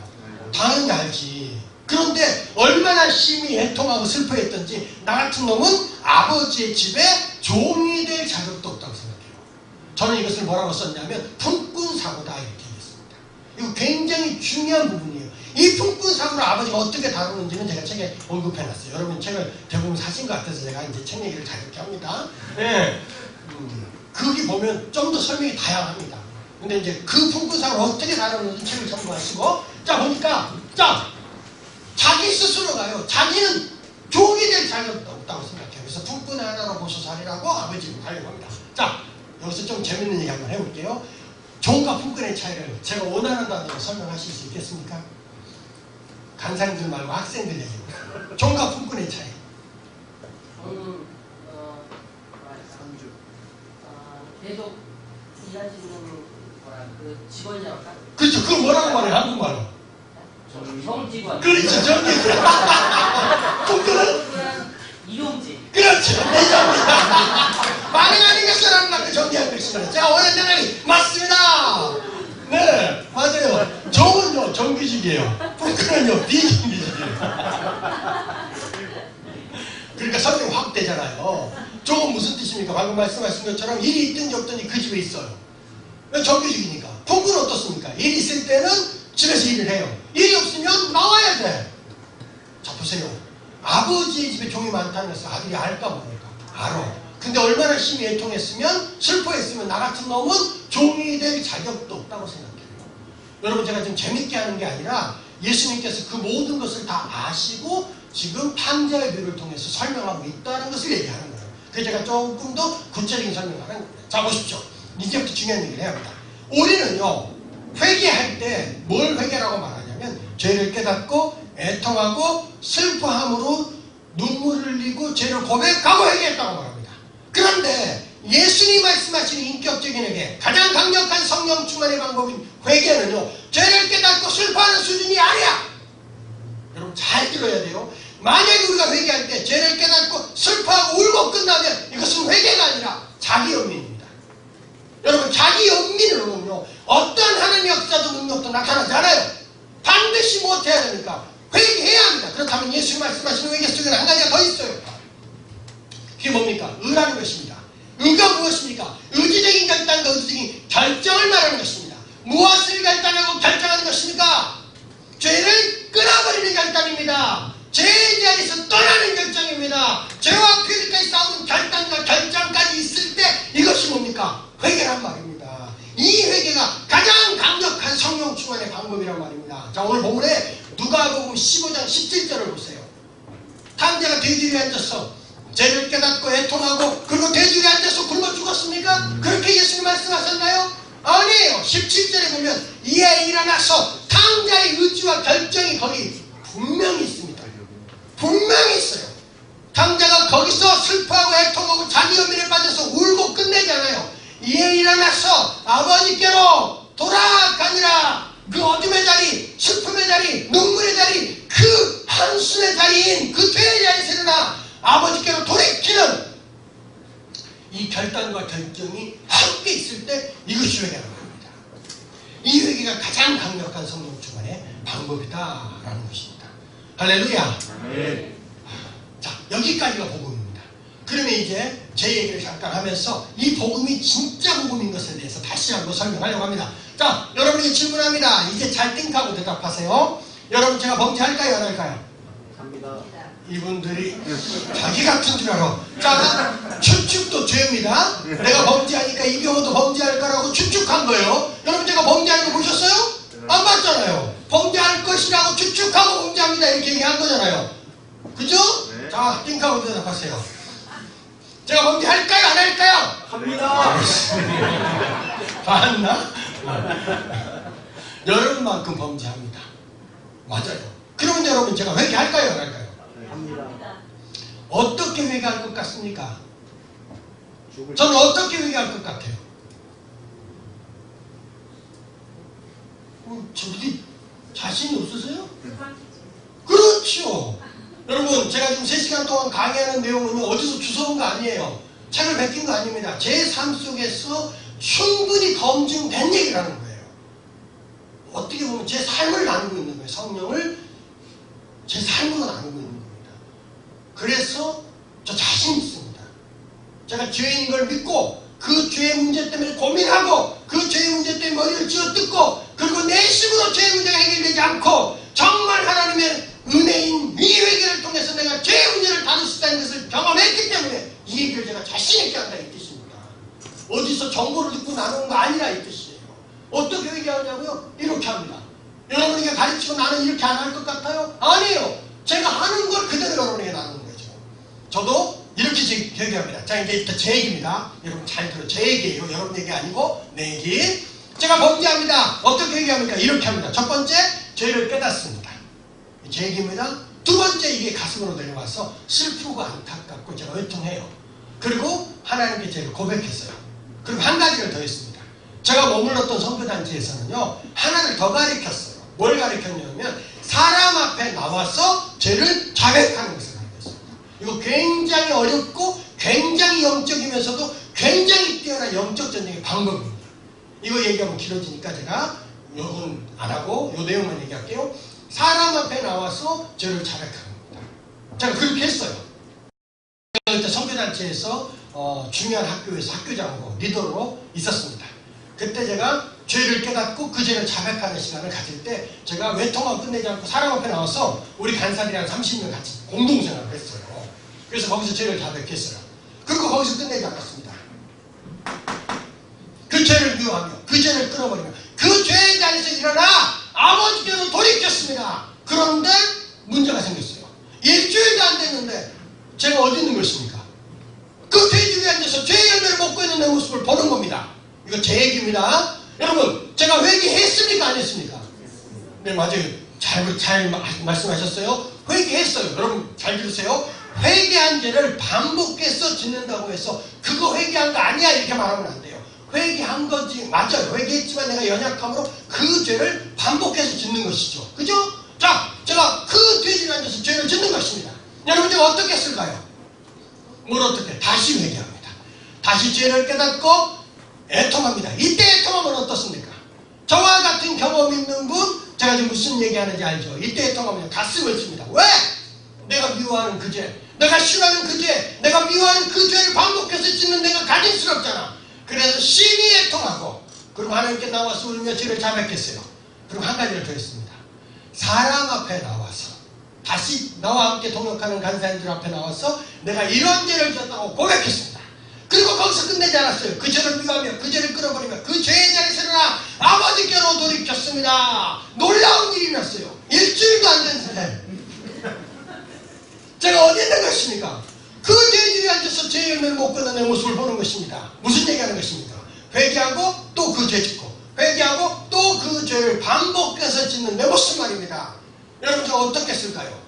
A: 당연히 알지. 그런데 얼마나 심히 애통하고 슬퍼했던지 나 같은 놈은 아버지의 집에 종이 될 자격도 없다고 생각해요. 저는 이것을 뭐라고 썼냐면 품꾼사고다 이렇게 했습니다. 이거 굉장히 중요한 부분이에요. 이 품꾼사고를 아버지가 어떻게 다루는지는 제가 책에 언급해놨어요. 여러분 책을 대부분 사신 것 같아서 제가 이제 책 얘기를 자유롭게 합니다. 네. 거기 보면 좀 더 설명이 다양합니다. 근데 이제 그 품꾼사고를 어떻게 다루는지 책을 참고하시고 자 보니까 자 자기 스스로가요 자기는 종이 될 자격도 없다고 생각해요. 그래서 품꾼의 하나로 보소서 하리라고 아버지를 가려고 합니다. 자 여기서 좀 재밌는 얘기 한번 해볼게요. 종과 품꾼의 차이를 제가 원하는 단어로 설명하실 수 있겠습니까? 간사님들 말고 학생들 얘기입니다. 종과 품꾼의 차이.
C: 계속 일하시는 그 직원이랄까?
A: 그렇죠. 그걸 뭐라고 말해요? 한국말로.
C: 정직원.
A: 그렇죠. 정직원. 품꾼은?
C: 이용직.
A: 그렇죠. 많이 많이 것을 그 정리한 것입니다. 제가 원하는 대답이 맞습니다. 네, 맞아요. 종은요 정규직이에요. 품꾼은요 비정규직이에요. 그러니까 설명이 확 되잖아요. 종은 무슨 뜻입니까? 방금 말씀하신 것처럼 일이 있든지 없든지 그 집에 있어요. 정규직이니까. 품꾼은 어떻습니까? 일이 있을 때는 집에서 일을 해요. 일이 없으면 나와야 돼. 자 보세요. 아버지의 집에 종이 많다는 것을 아들이 알까 모를까? 알아. 근데 얼마나 심히 애통했으면 슬퍼했으면 나 같은 놈은 종이 될 자격도 없다고 생각해요. 여러분 제가 지금 재밌게 하는 게 아니라 예수님께서 그 모든 것을 다 아시고 지금 탕자의 비유를 통해서 설명하고 있다는 것을 얘기하는 거예요. 그래서 제가 조금 더 구체적인 설명을 하는 거예요. 자, 보십시오. 이제부터 중요한 얘기를 해야 합니다. 우리는요, 회개할 때 뭘 회개라고 말하냐면 죄를 깨닫고 애통하고 슬퍼함으로 눈물을 흘리고 죄를 고백하고 회개했다고 말합니다. 그런데 예수님 말씀하시는 인격적인 회개, 가장 강력한 성령 충만의 방법인 회개는요, 죄를 깨닫고 슬퍼하는 수준이 아니야. 여러분 잘 들어야 돼요. 만약에 우리가 회개할 때 죄를 깨닫고 슬퍼하고 울고 끝나면 이것은 회개가 아니라 자기 연민입니다. 여러분 자기 연민으로는요, 어떤 하나님의 역사도 능력도 나타나지 않아요. 반드시 못해야 되니까 회개해야 합니다. 그렇다면 예수님 말씀하시는 회개 속에는 한 가지가 더 있어요. 그게 뭡니까? 의라는 것입니다. 의가 무엇입니까? 의지적인 결단과 의지적인 결정을 말하는 것입니다. 무엇을 결단하고 결정하는 것입니까? 죄를 끊어버리는 결단입니다. 죄에 대해서 떠나는 결정입니다. 죄와 피해까지 싸우는 결단과 결정까지 있을 때 이것이 뭡니까? 회개란 말입니다. 이 회개가 가장 강력한 성령 충만의 방법이란 말입니다. 자, 오늘 본문에 누가복음 15장 17절을 보세요. 탕자가 돼지 위에 앉았어. 죄를 깨닫고 애통하고 그리고 돼지 위에 앉아서 굶어 죽었습니까? 그렇게 예수님 말씀하셨나요? 아니에요. 17절에 보면 이에 일어나서 탕자의 의지와 결정이 거기 분명히 있습니다. 분명히 있어요. 탕자가 거기서 슬퍼하고 애통하고 자기 연민에 빠져서 울고 끝내잖아요. 이에 일어나서 아버지께로 돌아가니라. 그 어둠의 자리, 슬픔의 자리, 눈물의 자리, 그 한숨의 자리인 그 죄의 자리에서 일어나 아버지께로 돌이키는 이 결단과 결정이 함께 있을 때 이것이 회개라는 겁니다. 이 회개가 가장 강력한 성령 충만의 방법이다라는 것입니다. 할렐루야.
B: 네.
A: 자, 여기까지가 복음입니다. 그러면 이제 제 얘기를 잠깐 하면서 이 복음이 진짜 복음인 것에 대해서 다시 한번 설명하려고 합니다. 자, 여러분에게 질문합니다. 이제 잘 띵하고 대답하세요. 여러분 제가 범죄할까요? 안 할까요?
B: 합니다.
A: 이분들이 자기 같은 줄 알아. 자, 추측도 죄입니다. 내가 범죄하니까 이병호도 범죄할 거라고 추측한 거예요. 여러분 제가 범죄하는 거 보셨어요? 안 봤잖아요. 범죄할 것이라고 추측하고 범죄합니다 이렇게 얘기한 거잖아요. 그죠?
B: 네.
A: 자, 띵하고 대답하세요. 제가 범죄할까요? 안 할까요?
B: 합니다.
A: 봤나? 여러분만큼 범죄합니다. 맞아요. 그러면 여러분 제가 회개할까요? 안 할까요?
B: 합니다.
A: 어떻게 회개할 것 같습니까?
B: 죽을
A: 저는 어떻게 회개할 것 같아요? 저기 자신이 없으세요? 그렇죠. 여러분 제가 지금 3시간 동안 강의하는 내용은 어디서 주워온 거 아니에요. 책을 베낀 거 아닙니다. 제 삶 속에서 충분히 검증된 얘기를 하는 거예요. 어떻게 보면 제 삶을 나누고 있는 거예요. 성령을 제 삶으로 나누고 있는 겁니다. 그래서 저 자신 있습니다. 제가 죄인 걸 믿고 그 죄의 문제 때문에 고민하고 그 죄의 문제 때문에 머리를 쥐어뜯고 그리고 내 힘으로 죄의 문제가 해결되지 않고 정말 하나님의 은혜인 이 회개를 통해서 내가 죄의 문제를 다룰 수 있다는 것을 경험했기 때문에 이 얘기를 제가 자신 있게 한다 이 뜻입니다. 어디서 정보를 듣고 나누는 거 아니라 이 뜻이에요. 어떻게 회개하냐고요? 이렇게 합니다. 여러분에게 가르치고 나는 이렇게 안 할 것 같아요? 아니에요. 제가 하는 걸 그대로 여러분에게 나누는 거죠. 저도 이렇게 회개합니다. 자, 이제 제 얘기입니다. 여러분 잘 들어. 제 얘기예요. 여러분 얘기 아니고 내 얘기. 제가 범죄합니다. 어떻게 회개합니까? 이렇게 합니다. 첫 번째, 죄를 깨닫습니다. 제 얘기입니다. 두 번째, 이게 가슴으로 내려와서 슬프고 안타깝고 제가 애통해요. 그리고 하나님께 죄를 고백했어요. 그리고 한 가지를 더 했습니다. 제가 머물렀던 선교단체에서는요, 하나를 더 가르쳤어요. 뭘 가르쳤냐면 사람 앞에 나와서 죄를 자백하는 것을 가르쳤습니다. 이거 굉장히 어렵고 굉장히 영적이면서도 굉장히 뛰어난 영적 전쟁의 방법입니다. 이거 얘기하면 길어지니까 제가 요건 안 하고 요 내용만 얘기할게요. 사람 앞에 나와서 죄를 자백하는 겁니다. 제가 그렇게 했어요. 제가 그때 선교단체에서 중요한 학교에서 학교장으로 리더로 있었습니다. 그때 제가 죄를 깨닫고 그 죄를 자백하는 시간을 가질 때 제가 외통하고 끝내지 않고 사람 앞에 나와서 우리 간사들이랑 30년 같이 공동생활을 했어요. 그래서 거기서 죄를 자백했어요. 그리고 거기서 끝내지 않았습니다. 그 죄를 미워하며 그 죄를 끊어버리며 그 죄에 대해서 일어나 아버지께로 돌이켰습니다. 그런데 문제가 생겼어요. 일주일도 안 됐는데 제가 어디 있는 것입니까? 그 돼지에 앉아서 죄의 열매를 먹고 있는 내 모습을 보는 겁니다. 이거 제 얘기입니다. 여러분, 제가 회개했습니까? 안 했습니까? 네, 맞아요. 잘 말씀하셨어요. 회개했어요. 여러분 잘 들으세요. 회개한 죄를 반복해서 짓는다고 해서 그거 회개한 거 아니야 이렇게 말하면 안 돼요. 회개한 거지, 맞아요. 회개했지만 내가 연약함으로 그 죄를 반복해서 짓는 것이죠. 그죠? 자, 제가 그 돼지에 앉아서 죄를 짓는 것입니다. 여러분, 제가 어떻게 했을까요? 뭘 어떻게? 다시 회개합니다. 다시 죄를 깨닫고 애통합니다. 이때 애통하면 어떻습니까? 저와 같은 경험 있는 분, 제가 지금 무슨 얘기하는지 알죠? 이때 애통하면 가슴을 칩니다. 왜? 내가 미워하는 그 죄, 내가 싫어하는 그 죄, 내가 미워하는 그 죄를 반복해서 짓는 내가 가증스럽잖아. 그래서 심히 애통하고, 그리고 하나님께 나와서 울며 죄를 자백했어요. 그리고 한 가지를 더 했습니다. 사람 앞에 나와서, 다시 나와 함께 동역하는 간사님들 앞에 나와서 내가 이런 죄를 지었다고 고백했습니다. 그리고 거기서 끝내지 않았어요. 그 죄를 미워하며 그 죄를 끌어버리며 그 죄의 자리에서 일어나 아버지께로 돌이켰습니다. 놀라운 일이 났어요. 일주일도 안 된 사람. 제가 어디 있는 것입니까? 그 돼지에 앉아서 죄의 열매를 먹고 있는 내 모습을 보는 것입니다. 무슨 얘기하는 것입니까? 회개하고 또 그 죄 짓고, 회개하고 또 그 죄를 반복해서 짓는 내 모습 말입니다. 여러분, 저 어떻게 했을까요?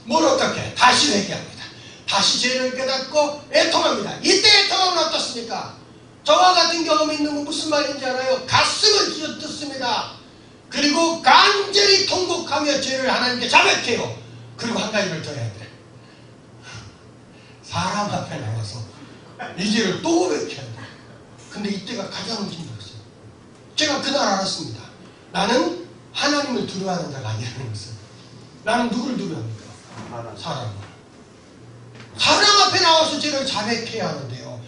A: 뭘 어떻게? 다시 회개합니다. 다시 죄를 깨닫고 애통합니다. 이때 애통하면 어떻습니까? 저와 같은 경험이 있는 건 무슨 말인지 알아요? 가슴을 찢어뜯습니다. 그리고 간절히 통곡하며 죄를 하나님께 자백해요. 그리고 한 가지를 더 해야 돼. 사람 앞에 나와서 이 죄를 또 고백해야 돼. 근데 이때가 가장 힘들었어요. 제가 그날 알았습니다. 나는 하나님을 두려워하는 자가 아니라는 것을. 나는 누구를 두려워합니까? 사람을. 사람 앞에 나와서 죄를 자백해야 하는데요.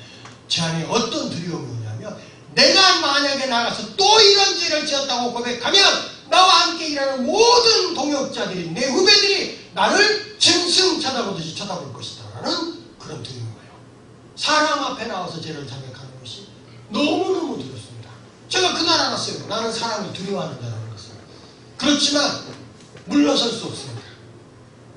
A: 제 안에 어떤 두려움이 오냐면, 내가 만약에 나가서 또 이런 죄를 지었다고 고백하면 나와 함께 일하는 모든 동역자들이, 내 후배들이 나를 짐승 쳐다보듯이 쳐다볼 것이다 라는 그런 두려움이에요. 사람 앞에 나와서 죄를 자백하는 것이 너무너무 두렵습니다. 제가 그날 알았어요. 나는 사람을 두려워하는 자라는 것을. 그렇지만 물러설 수 없습니다.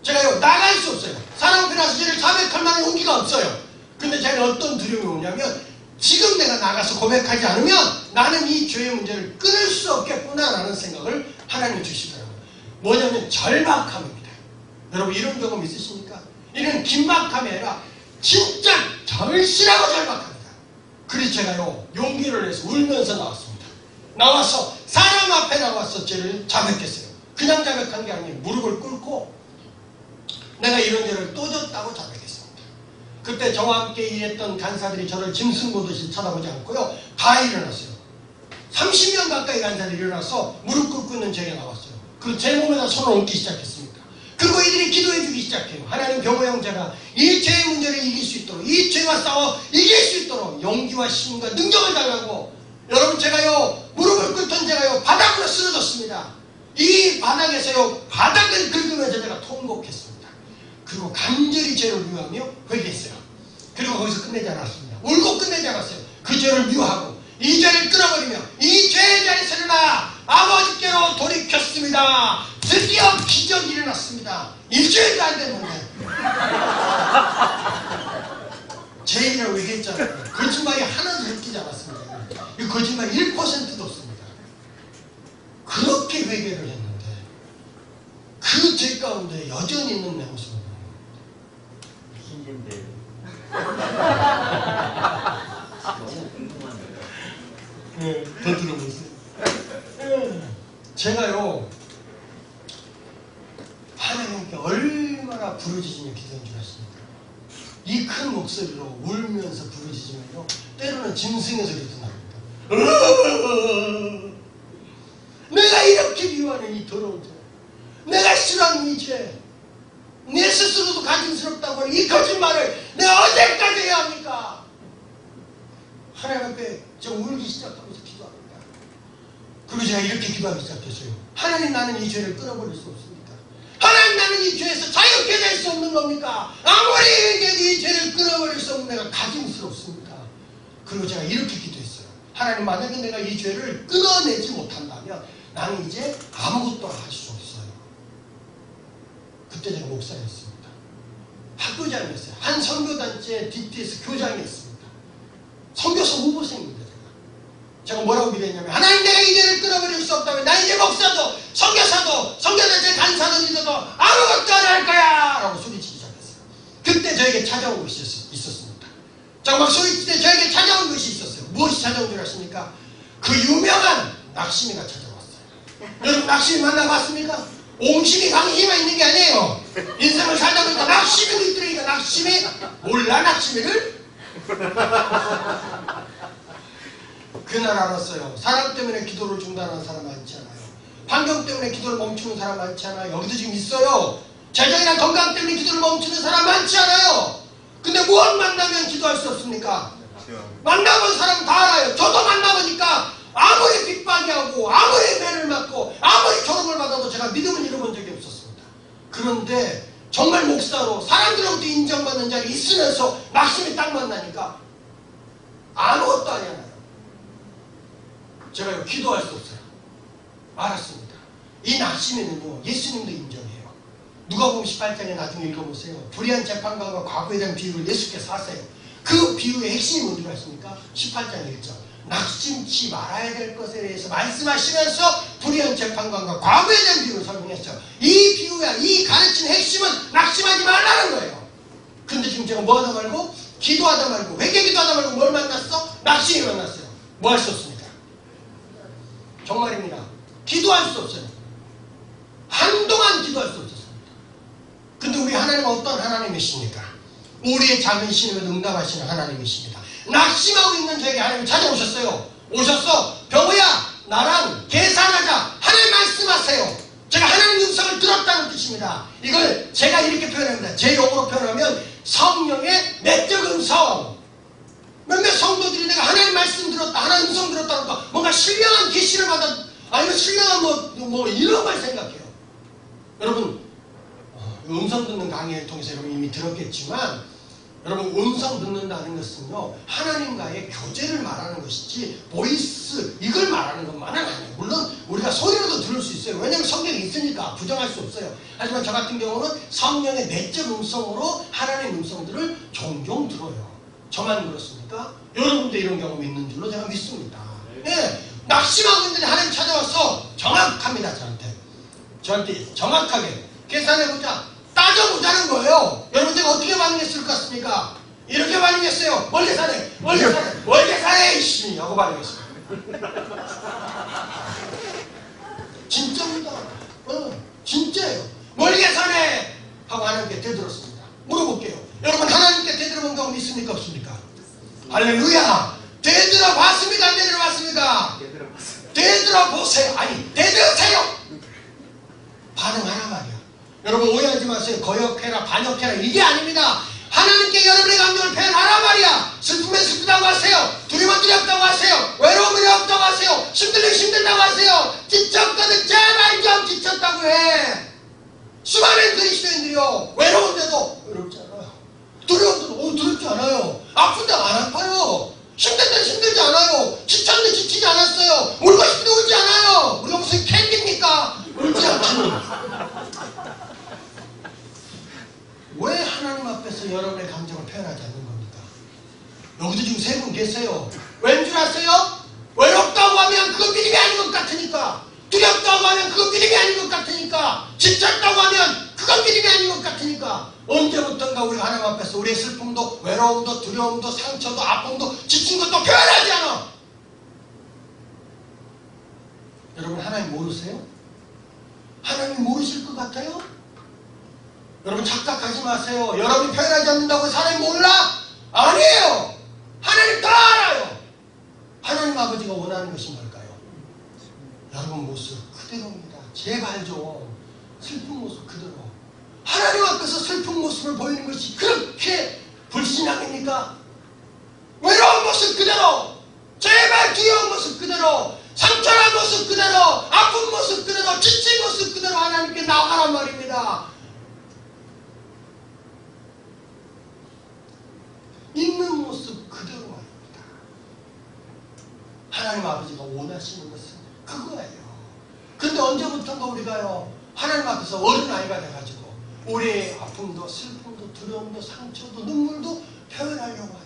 A: 제가요, 나갈 수 없어요. 사람 앞에 나서 죄를 자백할 만한 용기가 없어요. 근데 제가 어떤 두려움이 오냐면, 지금 내가 나가서 고백하지 않으면 나는 이 죄의 문제를 끊을 수 없겠구나라는 생각을 하나님이 주시더라고요. 뭐냐면 절박함입니다. 여러분, 이런 경험 있으십니까? 이런 긴박함이 아니라 진짜 절실하고 절박합니다. 그래서 제가요, 용기를 내서 울면서 나왔습니다. 나와서 사람 앞에 나와서 죄를 자백했어요. 그냥 자백한 게 아니에요. 무릎을 꿇고 내가 이런 죄를 또 졌다고 자백했습니다. 그때 저와 함께 일했던 간사들이 저를 짐승 보듯이 쳐다보지 않고요, 다 일어났어요. 30명 가까이 간사들이 일어나서 무릎 꿇고 있는 제가 나왔어요. 그리고 제 몸에다 손을 얹기 시작했습니다. 그리고 이들이 기도해 주기 시작해요. 하나님, 경호 형제가 이 죄의 문제를 이길 수 있도록, 이 죄와 싸워 이길 수 있도록 용기와 힘과 능력을 달라고. 여러분, 제가요, 무릎을 꿇던 제가요, 바닥으로 쓰러졌습니다. 이 바닥에서요, 바닥을 긁으면서 제가 통곡했습니다. 그리고 간절히 죄를 미워하며 회개했어요. 그리고 거기서 끝내지 않았습니다. 울고 끝내지 않았어요. 그 죄를 미워하고 이 죄를 끊어버리며 이 죄의 자리에서 일어나 아버지께로 돌이켰습니다. 드디어 기적이 일어났습니다. 일주일도 안 됐는데. 제 얘기라고 얘기했잖아요. 거짓말이 하나도 섞이지 않았습니다. 이 거짓말이 1%도 없습니다. 그렇게 회개를 했는데 그 죄 가운데 여전히 있는 내 모습을
B: 신진대. 너무 궁금한데.
A: 네, 더 들어보세요. 제가요, 하나님께 얼마나 부르짖으며 기도한 줄 아십니까? 이 큰 목소리로 울면서 부르짖으면요, 때로는 짐승의 소리도 납니다. 내가 이렇게 미워하는 이 더러운 죄, 내가 싫어하는 이 죄, 내 스스로도 가증스럽다고 하는 이 거짓말을 내가 언제까지 해야 합니까? 하나님 앞에 제가 울기 시작하면서 기도합니다. 그리고 제가 이렇게 기도하기 시작했어요. 하나님, 나는 이 죄를 끊어버릴 수 없습니까? 하나님, 나는 이 죄에서 자유케 될 수 없는 겁니까? 아무리 회개해도 이 죄를 끊어버릴 수 없는 내가 가증스럽습니다. 그리고 제가 이렇게 기도했어요. 하나님, 만약에 내가 이 죄를 끊어내지 못한다면 나는 이제 아무것도 할 수 없어요. 그때 제가 목사였습니다. 학교장이었어요. 한 선교단체 DTS 교장이었습니다. 선교사 후보생입니다. 제가 뭐라고 기도했냐면, 하나님, 내가 이 죄를 끊어버릴 수 없다면 나 이제 목사도 선교사도 선교단체 간사도 리더도 아무것도 안 할 거야 라고 소리치기 시작했어요. 그때 저에게 찾아온 것이 있었습니다. 제가 막 소리칠 때 저에게 찾아온 것이 있었어요. 무엇이 찾아온 줄 아십니까? 그 유명한 낙심이가 찾아왔어요. 여러분, 낙심이 만나봤습니까? 옹심이 강심이 있는 게 아니에요. 인생을 살다 보니까 낙심이 있더니까. 낙심이 몰라, 낙심이를? 그날 알았어요. 사람 때문에 기도를 중단하는 사람 많지 않아요. 환경 때문에 기도를 멈추는 사람 많지 않아요. 여기도 지금 있어요. 재정이나 건강 때문에 기도를 멈추는 사람 많지 않아요. 근데 무엇 만나면 기도할 수 없습니까? 만나본 사람 다 알아요. 저도 만나보니까 아무리 빗박이 하고 아무리 매를 맞고 아무리 조롱을 받아도 제가 믿음을 잃어본 적이 없었습니다. 그런데 정말 목사로 사람들로부터 인정받는 자리에 있으면서 낙심이 딱 만나니까 아무것도 아니잖아요. 제가 기도할 수 없어요. 알았습니다. 이 낙심에는요, 예수님도 인정해요. 누가복음 18장에 나중에 읽어보세요. 불의한 재판관과 과거에 대한 비유를 예수께서 하세요. 그 비유의 핵심이 뭔지 아십니까? 18장 1절. 낙심치 말아야 될 것에 대해서 말씀하시면서 불의한 재판관과 과거에 대한 비유를 설명했죠. 이 비유야, 이 가르치는 핵심은 낙심하지 말라는 거예요. 근데 지금 제가 뭐 하다 말고? 기도하다 말고, 회개기도 하다 말고 뭘 만났어? 낙심이 만났어요. 뭐 할 수 없습니까? 정말입니다. 기도할 수 없어요. 한동안 기도할 수 없었습니다. 근데 우리 하나님은 어떤 하나님이십니까? 우리의 작은 신임에도 응답하시는 하나님이십니다. 낙심하고 있는 저에게 하나님이 찾아오셨어요. 오셨어. 병우야, 나랑 계산하자. 하나님 말씀하세요. 제가 하나님 음성을 들었다는 뜻입니다. 이걸 제가 이렇게 표현합니다. 제 용어로 표현하면 성령의 내적 음성. 몇몇 성도들이 내가 하나님 말씀 들었다, 하나님 음성 들었다 그러니까 뭔가 신령한 계시를 받아, 아니면 신령한 뭐 이런 걸 생각해요. 여러분, 음성 듣는 강의를 통해서 여러분 이미 들었겠지만, 여러분, 음성 듣는다는 것은요, 하나님과의 교제를 말하는 것이지 보이스 이걸 말하는 것만은 아니에요. 물론 우리가 소리로도 들을 수 있어요. 왜냐하면 성경이 있으니까 부정할 수 없어요. 하지만 저 같은 경우는 성령의 내적 음성으로 하나님의 음성들을 종종 들어요. 저만 그렇습니까? 여러분도 이런 경험이 있는 줄로 제가 믿습니다. 예, 낙심하고 있는데 하나님 찾아와서 정확합니다. 저한테 정확하게 계산해보자, 따져보자는 거예요. 여러분, 제가 어떻게 반응했을 것 같습니까? 이렇게 반응했어요. 뭘 계산해? 뭘 계산해? 뭘 계산해? 이씨! 하고 반응했어요. 진짜입니다. 진짜예요. 뭘 계산해? 하고 하나님께 되들었습니다. 물어볼게요. 여러분, 하나님께 되들어본 경험 있습니까? 없습니까? 할렐루야! 되들어 봤습니까? 안 되들어 봤습니까? 되들어 보세요. 아니, 되들으세요! 반응하란 말이야. 여러분, 오해하지 마세요. 거역해라, 반역해라, 이게 아닙니다. 하나님께 여러분의 감정을 표현하란 말이야. 슬프면 슬프다고 하세요. 두려우면 두렵다고 하세요. 외로우면 외롭다고 하세요. 힘들면 힘들다고 하세요. 지쳤거든, 제발 좀 지쳤다고 해. 수많은 그리스도인들이요, 외로운데도 외롭지 않아요. 두려운데도 두렵지 않아요. 아픈데 안 아파요. 힘들 때 힘들지 않아요. 지쳤는데 지치지 않았어요. 울고 싶은데 울지 않아요. 우리가 무슨 캔디입니까? 울지 않지는. 왜 하나님 앞에서 여러분의 감정을 표현하지 않는 겁니까? 여기도 지금 세 분 계세요. 왠 줄 아세요? 외롭다고 하면 그건 믿음이 아닌 것 같으니까. 두렵다고 하면 그건 믿음이 아닌 것 같으니까. 지쳤다고 하면 그건 믿음이 아닌 것 같으니까. 언제부턴가 우리가 하나님 앞에서 우리의 슬픔도 외로움도 두려움도 상처도 아픔도 지친 것도 표현하지 않아. 여러분, 하나님 모르세요? 하나님 모르실 것 같아요? 여러분, 착각하지 마세요. 여러분이 표현하지 않는다고 하나님 몰라? 아니에요. 하나님 다 알아요. 하나님 아버지가 원하는 것이 뭘까요? 여러분 모습 그대로입니다. 제발 좀 슬픈 모습 그대로. 하나님 앞에서 슬픈 모습을 보이는 것이 그렇게 불신앙입니까? 외로운 모습 그대로, 제발 두려운 모습 그대로, 상처난 모습 그대로, 아픈 모습 그대로, 지친 모습 그대로 하나님께 나가란 말입니다. 있는 모습 그대로 말입니다. 하나님 아버지가 원하시는 것은 그거예요. 언제부턴가 우리가요 하나님 앞에서 어린아이가 돼가지고 우리의 아픔도 슬픔도 두려움도 상처도 눈물도 표현하려고 하잖아요.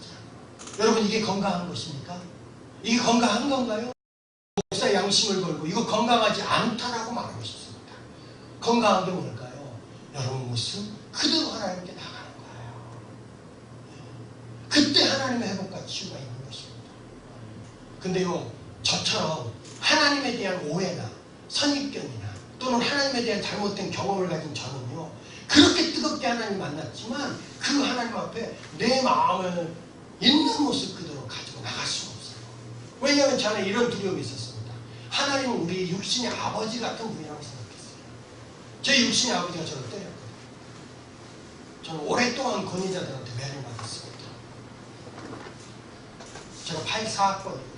A: 여러분 이게 건강한 것입니까? 이게 건강한 건가요? 목사 양심을 걸고 이거 건강하지 않다라고 말하고 싶습니다. 건강한 게 뭘까요? 여러분 모습 그대로 하나님께 나가는 거예요. 그때 하나님의 회복과 치유가 있는 것입니다. 근데요 저처럼 하나님에 대한 오해나 선입견이나 또는 하나님에 대한 잘못된 경험을 가진 저는요 그렇게 뜨겁게 하나님 만났지만 그 하나님 앞에 내 마음을 있는 모습 그대로 가지고 나갈 수가 없어요. 왜냐하면 저는 이런 두려움이 있었습니다. 하나님은 우리 육신의 아버지 같은 분이라고 생각했어요. 제 육신의 아버지가 저를 때렸거든요. 저는 오랫동안 권위자들한테 매를 맞았습니다. 제가 84학번이거든요.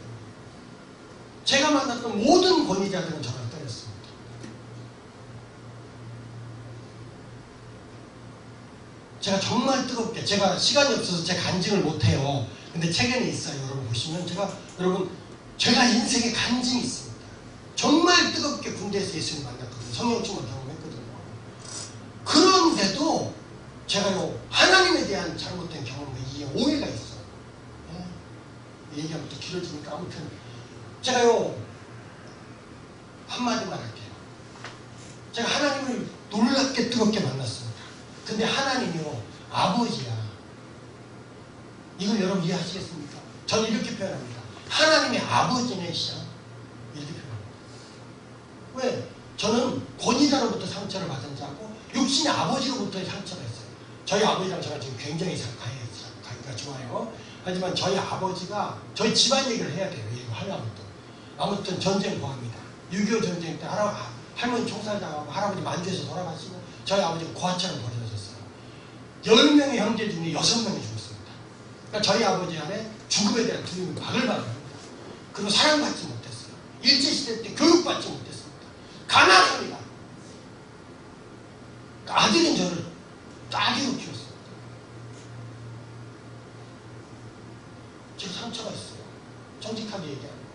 A: 제가 만났던 모든 권위자들은 저를 때렸습니다. 제가 정말 뜨겁게, 제가 시간이 없어서 제 간증을 못해요. 근데 책에는 있어요. 여러분 보시면 제가 인생에 간증이 있습니다. 정말 뜨겁게 군대에서 예수님 만났거든요. 성령충만 경험했거든요. 그런데도 제가요 하나님에 대한 잘못된 경험과 이해 오해가 있어요. 얘기하면 또 길어지니까 아무튼 제가요 한마디만 할게요. 제가 하나님을 놀랍게 뜨겁게 만났습니다. 근데 하나님이요 아버지야. 이걸 여러분 이해하시겠습니까? 저는 이렇게 표현합니다. 하나님의 아버지네 시작 이렇게 표현합니다. 왜? 저는 권위자로부터 상처를 받은 자고 육신의 아버지로부터의 상처가 있어요. 저희 아버지랑 제가 지금 굉장히 가기가 좋아요. 하지만 저희 아버지가 저희 집안 얘기를 해야 돼요. 이거 하려면 또. 아무튼 전쟁 고합니다. 6.25 전쟁 때 할머니 총살당하고 할아버지 만주에서 돌아가시고 저희 아버지가 고아처럼 버려졌어요. 10명의 형제 중에 6명이 죽었습니다. 그러니까 저희 아버지 안에 죽음에 대한 두려움이 바글바글합니다. 그리고 사랑받지 못했어요. 일제시대 때 교육받지 못했습니다. 가난합니다. 아들인 저를 따기로 키웠습니다. 제가 상처가 있어요. 정직하게 얘기하는 겁니다.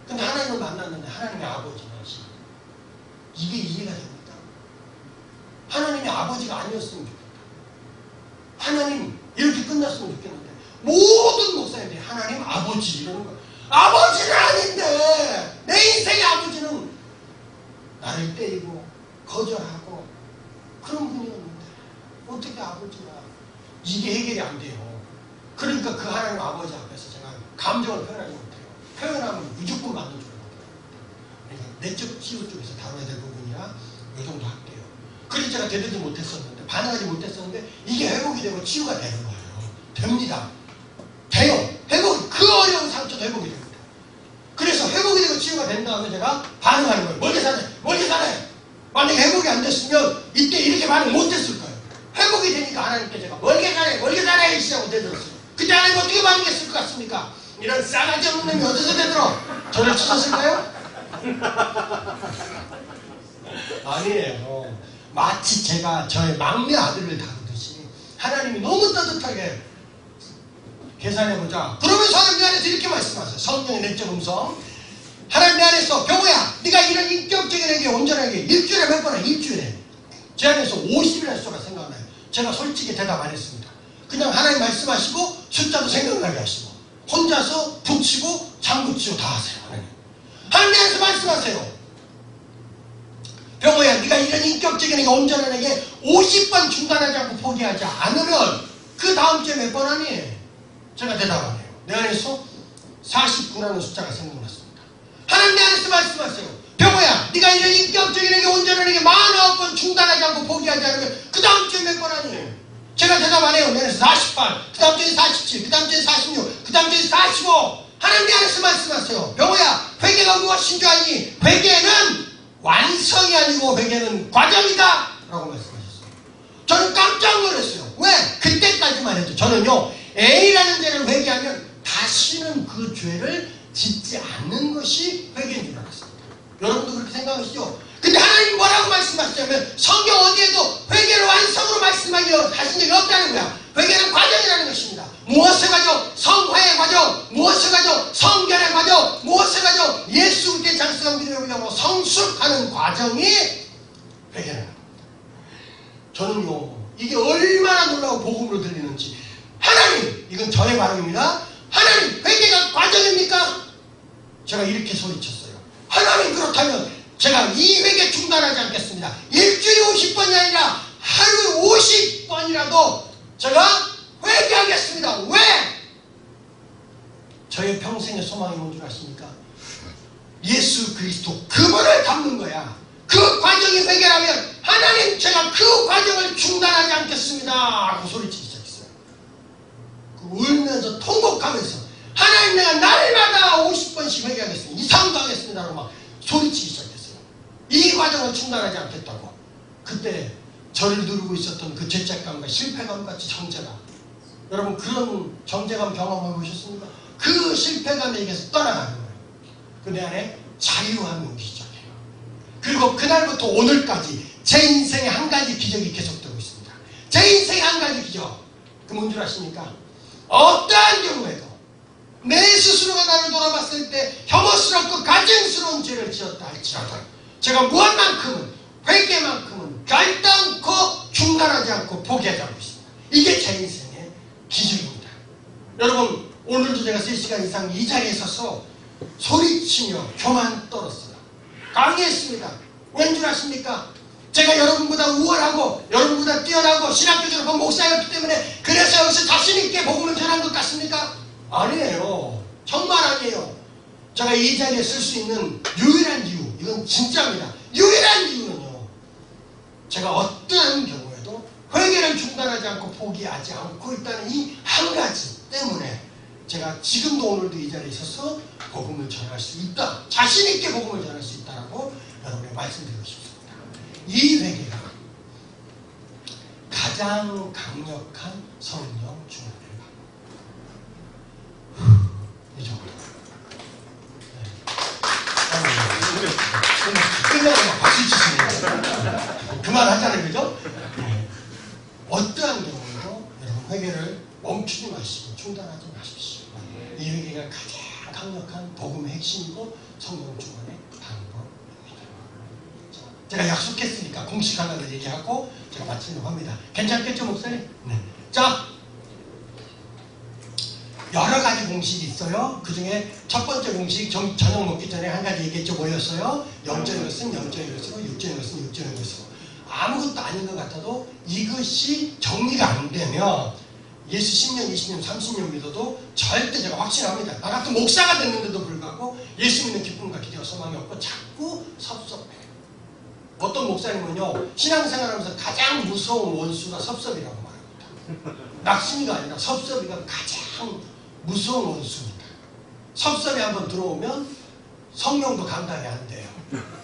A: 근데 하나님을 만났는데 하나님의 아버지는 이게 이해가 됩니다. 하나님의 아버지가 아니었으면 좋겠다. 하나님 이렇게 끝났으면 좋겠는데 모든 목사님들이 하나님 아버지 이러는 거예요. 아버지는 아닌데 내 인생의 아버지는 나를 때리고 거절하고 그런 분이었는데 어떻게 아버지가 이게 해결이 안 돼요. 그러니까 그 하나님 아버지 앞에서 제가 감정을 표현하지 못해요. 표현하면 무조건 맞는 줄 알아요. 그러니까 내적 치유 쪽에서 다뤄야 될 부분이라 이 정도 할게요. 그래서 제가 되지 못했었는데 반응하지 못했었는데 이게 회복이 되고 치유가 되는 거예요. 됩니다. 돼요. 회복이 그 어려운 상처도 회복이 됩니다. 그래서 회복이 되고 치유가 된 다음에 제가 반응하는 거예요. 멀게 사네. 멀게 사네. 만약에 회복이 안 됐으면 이때 이렇게 반응 못했을 거예요. 회복이 되니까 하나님께 제가 멀게 사네. 멀게 사네. 시작하고 대들었어요. 그때 하나님 어떻게 반응했을 것 같습니까? 이런 싸가지 없는 놈이 어디서 대들어? 저를 치셨을까요? 아니에요. 마치 제가 저의 막내 아들을 다루듯이 하나님이 너무 따뜻하게 계산해보자. 그러면서 하나님 내 안에서 이렇게 말씀하세요. 성령의 내적 음성. 하나님 내 안에서 병호야 네가 이런 인격적인 에게 온전하게 일주일에 몇 번이야? 일주일에 제 안에서 50이라는 숫자가 생각나요. 제가 솔직히 대답 안 했습니다. 그냥 하나님 말씀하시고 숫자도 생각나게 하시고 혼자서 붙이고 장구치고 다 하세요. 하나님 내 안에서 말씀하세요. 병호야 네가 이런 인격적인 에게 온전한 에게 50번 중단하지 않고 포기하지 않으면 그 다음 주에 몇 번 하니? 제가 대답 안 해요. 내 안에서 49라는 숫자가 생각났습니다. 하나님 내 안에서 말씀하세요. 병호야 네가 이런 인격적인 에게 온전한 에게 49번 중단하지 않고 포기하지 않으면 그 다음 주에 몇 번 하니? 제가 대답 안 해요. 내 안에서 48, 그 다음 주에 47, 그 다음 주에 46, 그 다음 주에 45. 하나님 내 안에서 말씀하세요. 병호야 회개가 무엇인 줄 아니? 회개는 완성이 아니고 회개는 과정이다 라고 말씀하셨어요. 저는 깜짝 놀랐어요. 왜? 그때까지만 해도 저는요 A라는 죄를 회개하면 다시는 그 죄를 짓지 않는 것이 회개인 줄 알았습니다. 여러분도 그렇게 생각하시죠? 근데 하나님 뭐라고 말씀하시냐면 성경 어디에도 회개를 완성으로 말씀하기 하신 적이 없다는 거야. 회개는 과정이라는 것입니다. 무엇을 가져? 성화의 과정. 무엇을 가져? 성결의 과정. 무엇을 가져? 예수 그리스도의 장성한 믿음을 위하여 성숙하는 과정. 과정이 회개라는 겁니다. 저는요, 이게 얼마나 놀라운 복음으로 들리는지. 하나님, 이건 저의 발언입니다. 하나님, 회개가 과정입니까? 제가 이렇게 소리쳤어요. 하나님, 그렇다면 제가 이 회개 중단하지 않겠습니다. 일주일에 50번이 아니라 하루에 50번이라도 제가 회개하겠습니다. 왜? 저의 평생의 소망이 뭔 줄 아십니까? 예수 그리스도 그분을 닮는 거야. 그 과정이 회개라면 하나님, 제가 그 과정을 중단하지 않겠습니다 하고 소리치기 시작했어요. 울면서 통곡하면서 하나님, 내가 날마다 50번씩 회개하겠습니다. 이상도 하겠습니다 라고 막 소리치기 시작했어요. 이 과정을 중단하지 않겠다고. 그때 저를 누르고 있었던 그 죄책감과 실패감 같이 정죄감, 여러분 그런 정죄감 경험해 보셨습니까? 그 실패감에게서 떠나가는 거예요. 그 내 안에 자유함이 오기 시작해요. 그리고 그날부터 오늘까지 제 인생에 한 가지 기적이 계속되고 있습니다. 제 인생에 한 가지 기적. 그 뭔 줄 아십니까? 어떠한 경우에도 내 스스로가 나를 돌아봤을 때 혐오스럽고 가증스러운 죄를 지었다 할지라도 제가 무엇만큼은, 회개만큼은 결단코 중단하지 않고 포기하지 않고 있습니다. 이게 제 인생의 기준입니다. 여러분, 오늘도 제가 3시간 이상 이 자리에 서서 소리치며 교만 떨었어요. 강의했습니다. 왠 줄 아십니까? 제가 여러분보다 우월하고 여러분보다 뛰어나고 신학교 졸업한 목사였기 때문에 그래서 여기서 자신있게 복음을 전한 것 같습니까? 아니에요. 정말 아니에요. 제가 이 자리에 쓸 수 있는 유일한 이유, 이건 진짜입니다. 유일한 이유는요, 제가 어떠한 경우에도 회개를 중단하지 않고 포기하지 않고 있다는 이 한 가지 때문에 제가 지금도 오늘도 이 자리에 있어서 복음을 전할 수 있다, 자신있게 복음을 전할 수 있다라고 여러분에게 말씀드리고 싶습니다. 이 회개가 가장 강력한 성령 충만을 받는 이 정도. 끝나고 박수 치시네요. 그만하자는 거죠? 네. 어떠한 경우에도 여러분 회개를 멈추지 마시고 중단하지 마십시오. 이 회개가 가장 강력한 복음의 핵심이고 성령 충만의 방법입니다. 제가 약속했으니까 공식 하나를 얘기하고 제가 마치려고 합니다. 괜찮겠죠, 목사님? 네. 자, 여러 가지 공식이 있어요. 그 중에 첫 번째 공식, 저녁 먹기 전에 한 가지 얘기했죠. 뭐였어요? 영적인 것은 영적인 것으로, 육적인 것은 육적인 것으로. 아무것도 아닌 것 같아도 이것이 정리가 안 되면 예수 10년, 20년, 30년 믿어도 절대 제가 확신합니다. 나 같은 목사가 됐는데도 불구하고 예수 믿는 기쁨과 기대와 소망이 없고 자꾸 섭섭해. 어떤 목사님은요, 신앙생활하면서 가장 무서운 원수가 섭섭이라고 말합니다. 낙심이가 아니라 섭섭이가 가장 무서운 원수입니다. 섭섭이 한번 들어오면 성령도 감당이 안 돼요.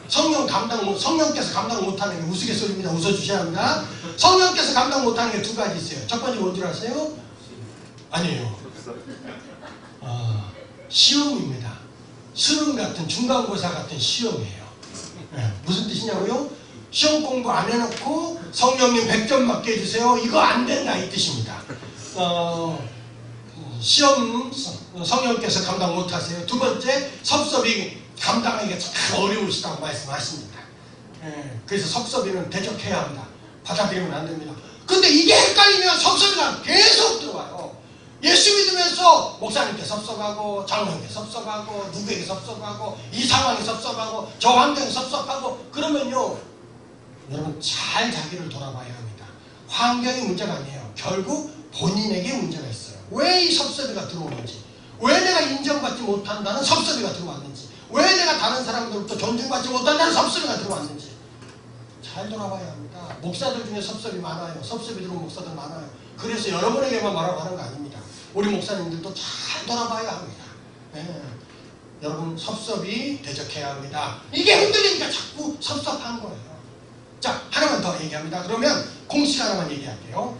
A: 성령께서 감당 못하는 게 우스갯소리입니다. 웃어주셔야 합니다. 성령께서 감당 못하는 게 두 가지 있어요. 첫 번째 뭔 줄 아세요? 아니에요. 시험입니다. 수능 같은 중간고사 같은 시험이에요. 네, 무슨 뜻이냐고요? 시험 공부 안 해놓고 성령님 100점 맞게 해주세요. 이거 안 된다 이 뜻입니다. 시험 성령께서 감당 못하세요. 두 번째, 섭섭이 감당하기가 참 어려우시다고 말씀하십니다. 그래서 섭섭이는 대적해야 합니다. 받아들이면 안 됩니다. 근데 이게 헷갈리면 섭섭이가 계속 들어와요. 예수 믿으면서 목사님께 섭섭하고 장로님께 섭섭하고 누구에게 섭섭하고 이 상황에 섭섭하고 저 환경에 섭섭하고 그러면요, 여러분 잘 자기를 돌아봐야 합니다. 환경이 문제가 아니에요. 결국 본인에게 문제가 있어요. 왜 이 섭섭이가 들어오는지, 왜 내가 인정받지 못한다는 섭섭이가 들어왔는지, 왜 내가 다른 사람들부터 존중받지 못한다는 섭섭이가 들어왔는지 잘 돌아봐야 합니다. 목사들 중에 섭섭이 많아요. 섭섭이 들어온 목사들 많아요. 그래서 여러분에게만 말하고 하는 거 아닙니다. 우리 목사님들도 잘 돌아봐야 합니다. 네. 여러분 섭섭이 대적해야 합니다. 이게 흔들리니까 자꾸 섭섭한 거예요. 자, 하나만 더 얘기합니다. 그러면 공식 하나만 얘기할게요.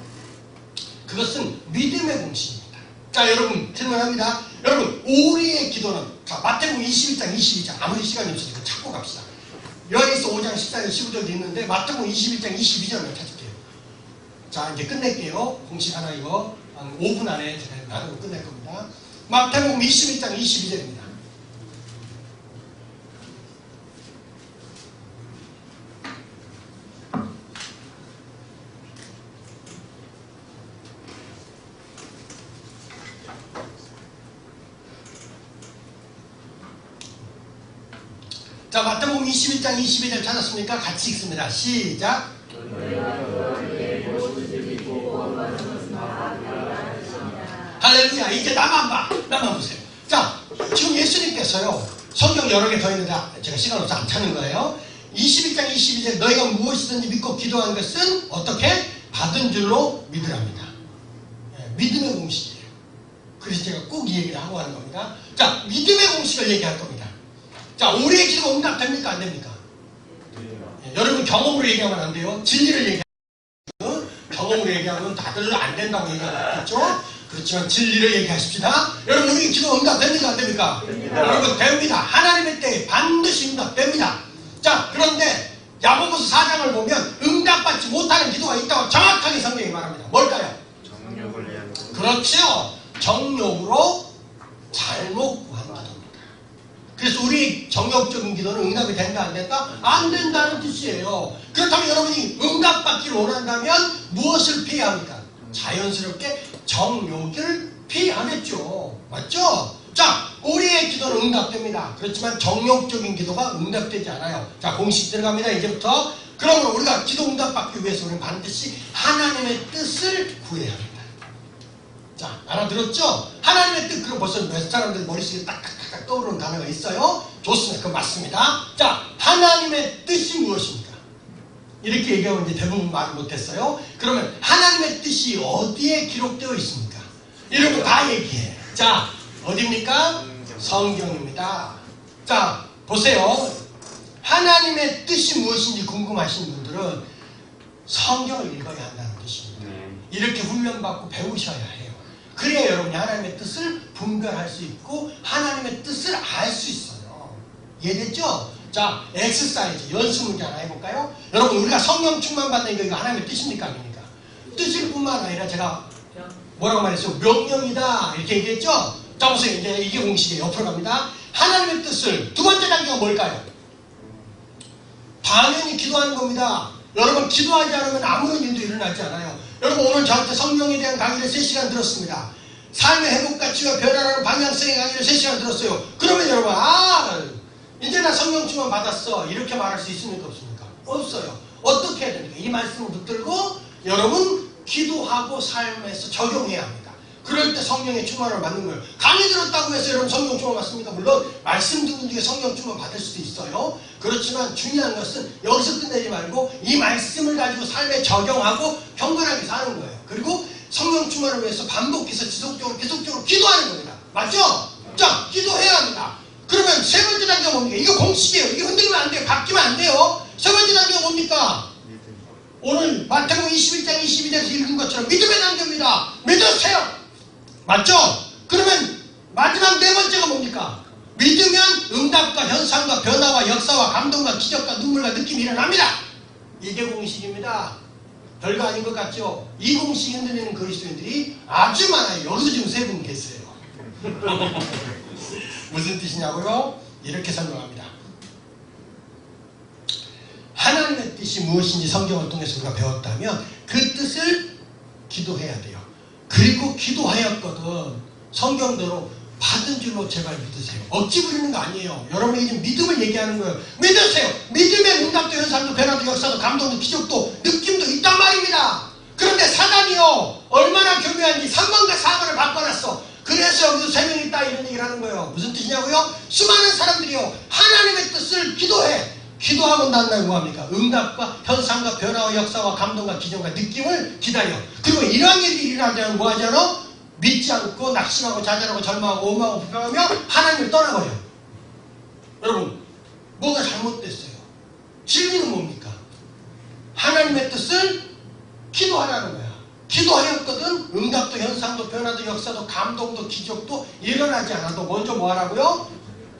A: 그것은 믿음의 공식입니다. 자, 여러분 질문합니다. 여러분, 우리의 기도는, 자, 마태복음 21장 22장, 아무리 시간이 없으니까 찾고 갑시다. 요한일서 5장 14절 15절도 있는데 마태복음 21장 22절을 찾을게요. 자, 이제 끝낼게요. 공식 하나 이거 한 5분 안에 제가 나누고 끝낼 겁니다. 마태복음 21장 22절입니다. 자, 마태복음 21장 22절 찾았습니까? 같이 읽습니다. 시작. 할렐루야. 이제 나만 봐. 나만 보세요. 자, 지금 예수님께서요, 성경 여러 개 더 있는데 제가 시간 없어서 안 찾는 거예요. 21장 22절 너희가 무엇이든지 믿고 기도한 것은 어떻게? 받은 줄로 믿으랍니다. 믿음의 공식이에요. 그래서 제가 꼭 이 얘기를 하고 하는 겁니다. 자, 믿음의 공식을 얘기할 겁니다. 자, 우리의 기도가 응답됩니까? 안 됩니까? 여러분 경험으로 얘기하면 안 돼요. 진리를 얘기하면, 경험으로 얘기하면 다들 안 된다고 얘기하겠죠? 그렇지만 진리를 얘기하십시다. 여러분 우리 기도 응답됩니까? 안 됩니까? 여러분 됩니다. 하나님의 때에 반드시 응답됩니다. 자, 그런데 야고보서 4장을 보면 응답받지 못하는 기도가 있다고 정확하게 성경이 말합니다. 뭘까요?
B: 정욕을 위한
A: 그렇죠. 정욕으로 잘못 구한 기도입니다. 그래서 우리 정욕적인 기도는 응답이 된다 안 된다? 안 된다는 뜻이에요. 그렇다면 여러분이 응답받기를 원한다면 무엇을 피해야 합니까? 자연스럽게 정욕을 피하겠죠. 맞죠? 자, 우리의 기도는 응답됩니다. 그렇지만 정욕적인 기도가 응답되지 않아요. 자, 공식 들어갑니다. 이제부터. 그러면 우리가 기도 응답받기 위해서 우리는 반드시 하나님의 뜻을 구해야 합니다. 자, 알아들었죠? 하나님의 뜻. 그럼 벌써 몇 사람들 머릿속에 딱딱딱 떠오르는 단어가 있어요? 좋습니다. 그건 맞습니다. 자, 하나님의 뜻이 무엇입니까? 이렇게 얘기하면 이제 대부분 말을 못했어요. 그러면 하나님의 뜻이 어디에 기록되어 있습니까? 이런 거 다 얘기해. 자, 어디입니까? 성경입니다. 자, 보세요. 하나님의 뜻이 무엇인지 궁금하신 분들은 성경을 읽어야 한다는 뜻입니다. 이렇게 훈련받고 배우셔야 해요. 그래야 여러분이 하나님의 뜻을 분별할 수 있고 하나님의 뜻을 알 수 있어요. 이해됐죠? 자, 엑서사이즈, 연습 문제 하나 해볼까요? 여러분, 우리가 성령 충만 받는 게 이거 하나님의 뜻입니까? 아닙니까? 뜻일 뿐만 아니라 제가 뭐라고 말했어요? 명령이다. 이렇게 얘기했죠? 자, 보세요. 이제 이게 공식이에요. 옆으로 갑니다. 하나님의 뜻을, 두 번째 단계가 뭘까요? 당연히 기도하는 겁니다. 여러분, 기도하지 않으면 아무런 일도 일어나지 않아요. 여러분, 오늘 저한테 성령에 대한 강의를 3시간 들었습니다. 삶의 회복과 치유와 변화라는 방향성의 강의를 3시간 들었어요. 그러면 여러분, 이제 나 성령 충만 받았어. 이렇게 말할 수 있습니까? 없습니까? 없어요. 어떻게 해야 됩니까? 이 말씀을 붙들고 여러분 기도하고 삶에서 적용해야 합니다. 그럴 때 성령의 충만을 받는 거예요. 강의 들었다고 해서 여러분 성령 충만 받습니까? 물론 말씀 듣는 중에 성령 충만 받을 수도 있어요. 그렇지만 중요한 것은 여기서 끝내지 말고 이 말씀을 가지고 삶에 적용하고 경건하게 사는 거예요. 그리고 성령 충만을 위해서 반복해서 지속적으로 계속적으로 기도하는 겁니다. 맞죠? 자, 기도해야 합니다. 그러면 세 번째 단계가 뭡니까? 이거 공식이에요. 이게 흔들리면 안 돼요. 바뀌면 안 돼요. 세 번째 단계가 뭡니까? 오늘 마태복음 21장 22절에서 읽은 것처럼 믿음의 단계입니다. 믿으세요. 맞죠? 그러면 마지막 네 번째가 뭡니까? 믿으면 응답과 현상과 변화와 역사와 감동과 기적과 눈물과 느낌이 일어납니다. 이게 공식입니다. 별거 아닌 것 같죠? 이 공식 흔들리는 그리스도인들이 아주 많아요. 여기서 지금 세 분 계세요. 무슨 뜻이냐고요? 이렇게 설명합니다. 하나님의 뜻이 무엇인지 성경을 통해서 우리가 배웠다면 그 뜻을 기도해야 돼요. 그리고 기도하였거든 성경대로 받은 줄로 제발 믿으세요. 억지 부리는 거 아니에요. 여러분에게 지금 믿음을 얘기하는 거예요. 믿으세요. 믿음의 응답도 현상도 변화도 역사도 감동도 기적도 느낌도 있단 말입니다. 그런데 사단이요 얼마나 교묘한지 3번과 4번을 바꿔놨어. 그래서 여기서 3명이 있다 이런 얘기를 하는 거예요. 무슨 뜻이냐고요? 수많은 사람들이요 하나님의 뜻을 기도해. 기도하고 난 다음에 뭐합니까? 응답과 현상과 변화와 역사와 감동과 기적과 느낌을 기다려. 그리고 이러한 일이 일어나면 뭐하잖아? 믿지 않고 낙심하고 좌절하고 절망하고 오망하고 불평하며 하나님을 떠나버려. 여러분 뭐가 잘못됐어요? 진리는 뭡니까? 하나님의 뜻을 기도하라는 거야. 기도하였거든 응답도 현상도 변화도 역사도 감동도 기적도 일어나지 않아도 먼저 뭐하라고요?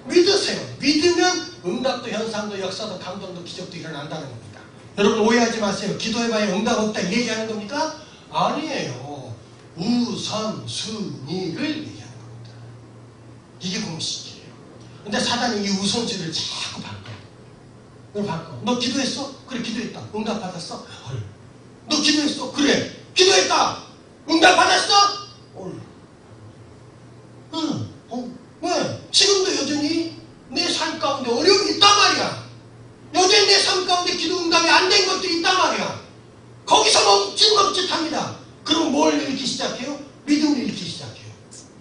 A: 믿으세요. 믿으면 응답도 현상도 역사도 감동도 기적도 일어난다는 겁니다. 여러분 오해하지 마세요. 기도해봐야 응답 없다 이 얘기하는 겁니까? 아니에요. 우선순위를 얘기하는 겁니다. 이게 공식이에요. 근데 사단이 이 우선순위를 자꾸 바꿔. 너 기도했어? 그래 기도했다. 응답 받았어? 헐. 너 기도했어? 그래 기도했다. 응답 받았어? 헐. 응. 왜? 지금도 여전히 내 삶 가운데 어려움이 있단 말이야.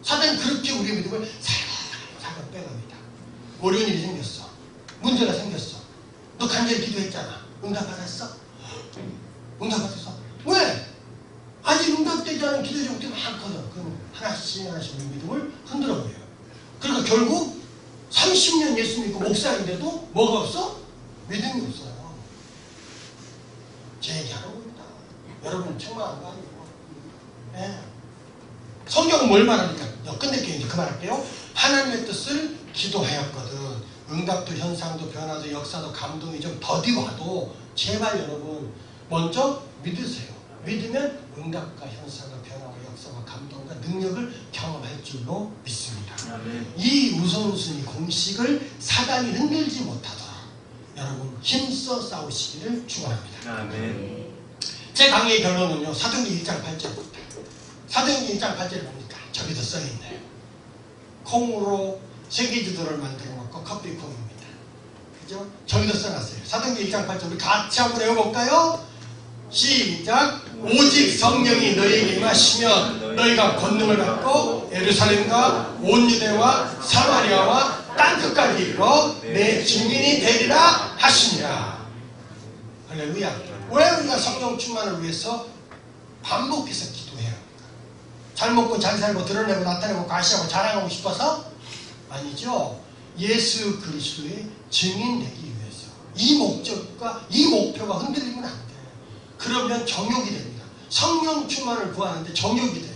A: 사단은 그렇게 우리의 믿음을 살살 빼갑니다. 어려운 일이 생겼어. 문제가 생겼어. 너 간절히 기도했잖아. 응답 받았어? 응답 받았어? 왜? 아직 응답되지 않은 기도 제목들이 많거든. 그럼 하나씩 우리 믿음을 흔들어 버려요. 그러니까 결국 30년 예수 믿고 목사인데도 뭐가 없어? 믿음이 없어요. 제 얘기하는 겁니다. 여러분 책망한 거 아니고. 네. 성경은 뭘 말하니까? 끝낼게요. 이제 그만할게요. 하나님의 뜻을 기도하였거든. 응답도 현상도 변화도 역사도 감동이 좀 더디 와도 제발 여러분 먼저 믿으세요. 믿으면 응답과 현상과 변화와 역사와 감동과 능력을 경험할 줄로 믿습니다.
B: 아멘.
A: 이 우선순위 공식을 사단이 흔들지 못하도록 여러분 힘써 싸우시기를 축원합니다.
B: 아멘.
A: 제 강의의 결론은요. 사도행전 1장 8절입니다. 사도행전 1장 8절을 봅니까? 저기도 써있네요. 콩으로 세계지도를 만들어 놓고 커피콩입니다. 그죠? 저기도 써놨어요. 사도행전 1장 8절 우리 같이 한번 외워볼까요? 시작! 오직 성령이 너희에게 임하시면 너희가 권능을 받고 예루살렘과 온 유대와 사마리아와 땅끝까지 이르러 내 증인이 되리라 하시니라. 할렐루야. 왜 우리가 성령 충만을 위해서 반복해서 기도해야 합니까? 잘 먹고 잘 살고 드러내고 나타내고 가시하고 자랑하고 싶어서? 아니죠. 예수 그리스도의 증인 되기 위해서. 이 목적과 이 목표가 흔들리면 안 돼요. 그러면 정욕이 됩니다. 성령 충만을 구하는데 정욕이 돼요.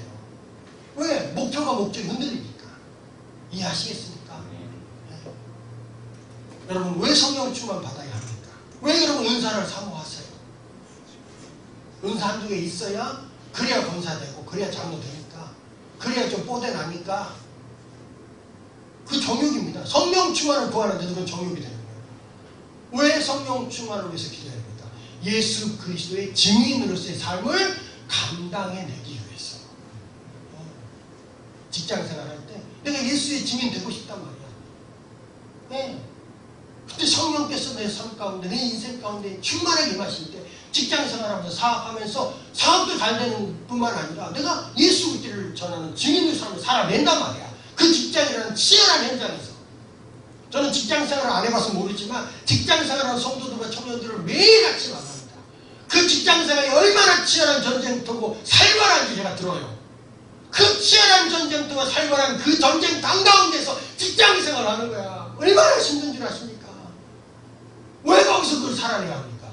A: 왜? 목표가 목적이 흔들리니까. 이해하시겠습니까? 네. 여러분 왜 성령 충만 받아야 합니까? 왜 여러분 은사를 사모하세요? 은사 한두 개 있어야 그래야 권사되고 그래야 장로 되니까 그래야 좀 뽀대 나니까 그 정욕입니다. 성령 충만을 구하는데도 그건 정욕이 되는 거예요. 왜 성령 충만을 위해서 기도해야 합니까? 예수 그리스도의 증인으로서의 삶을 감당해내기 위해서. 직장생활 할 때 내가 예수의 증인 되고 싶단 말이야. 네. 그때 성령께서 내 삶 가운데 내 인생 가운데 충만하게 임하실 때 직장생활하면서 사업하면서 사업도 잘 되는 뿐만 아니라 내가 예수 그리스도를 전하는 증인의 삶을 살아낸단 말이야. 그 직장이라는 치열한 현장에서. 저는 직장생활을 안 해봐서 모르지만 직장생활하는 성도들과 청년들을 매일같이 만납니다. 그 직장생활이 얼마나 치열한 전쟁터고 살벌한지 제가 들어요. 그 치열한 전쟁터와 살벌한 그 전쟁터 가운데서 직장생활을 하는 거야. 얼마나 힘든 줄 아십니까? 왜 거기서 그걸 살아내야 합니까?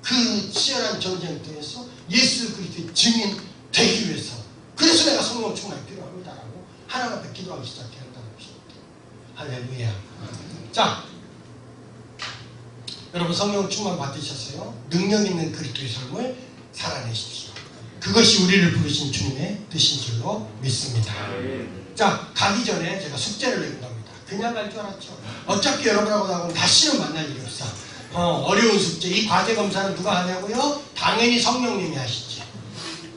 A: 그 치열한 전쟁터에서 예수 그리스도의 증인 되기 위해서. 그래서 내가 성령 충만이 필요합니다라고 하나님 앞에 기도하기 시작해야 한다는 것입니다. 할렐루야. 자, 여러분 성령 충만 받으셨어요? 능력 있는 그리스도의 삶을 살아내십시오. 그것이 우리를 부르신 주님의 뜻인 줄로 믿습니다. 자, 가기 전에 제가 숙제를 내고 갑니다. 그냥 갈 줄 알았죠. 어차피 여러분하고 나하고는 다시는 만날 일이 없어. 어려운 숙제. 이 과제 검사는 누가 하냐고요? 당연히 성령님이 하시지.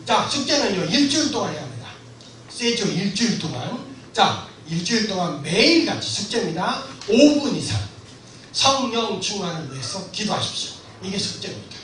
A: 자, 숙제는요. 일주일 동안 해야 합니다. 세죠. 일주일 동안. 자, 일주일 동안 매일같이 숙제입니다. 5분 이상 성령 충만을 위해서 기도하십시오. 이게 숙제입니다.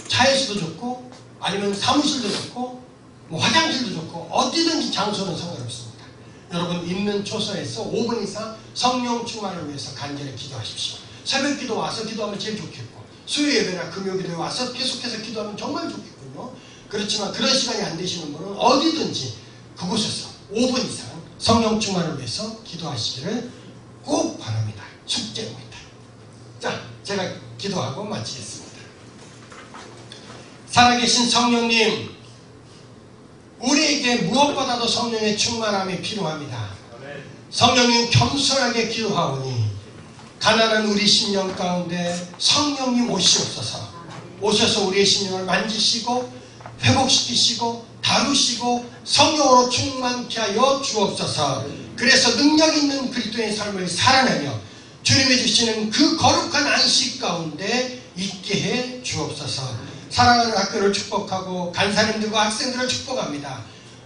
A: 차에서도 좋고 아니면 사무실도 좋고 뭐 화장실도 좋고 어디든지 장소는 상관없습니다. 여러분 있는 초소에서 5분 이상 성령 충만을 위해서 간절히 기도하십시오. 새벽 기도 와서 기도하면 제일 좋겠고 수요 예배나 금요 기도에 와서 계속해서 기도하면 정말 좋겠군요. 그렇지만 그런 시간이 안 되시는 분은 어디든지 그곳에서 5분 이상 성령 충만을 위해서 기도하시기를 꼭 바랍니다. 숙제입니다. 자, 제가 기도하고 마치겠습니다. 살아계신 성령님, 우리에게 무엇보다도 성령의 충만함이 필요합니다. 성령님 겸손하게 기도하오니 가난한 우리 심령 가운데 성령님 오시옵소서. 오셔서 우리의 심령을 만지시고 회복시키시고 다루시고 성령으로 충만케 하여 주옵소서. 그래서 능력 있는 그리스도의 삶을 살아내며 주님이 주시는 그 거룩한 안식 가운데 있게 해 주옵소서. 사랑하는 학교를 축복하고 간사님들과 학생들을 축복합니다.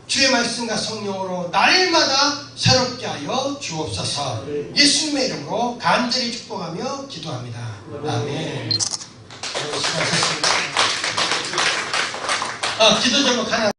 A: 주의 말씀과 성령으로 날마다 새롭게 하여 주옵소서. 예수님의 이름으로 간절히 축복하며 기도합니다. 아멘. 수고하셨습니다. 기도 제목 하나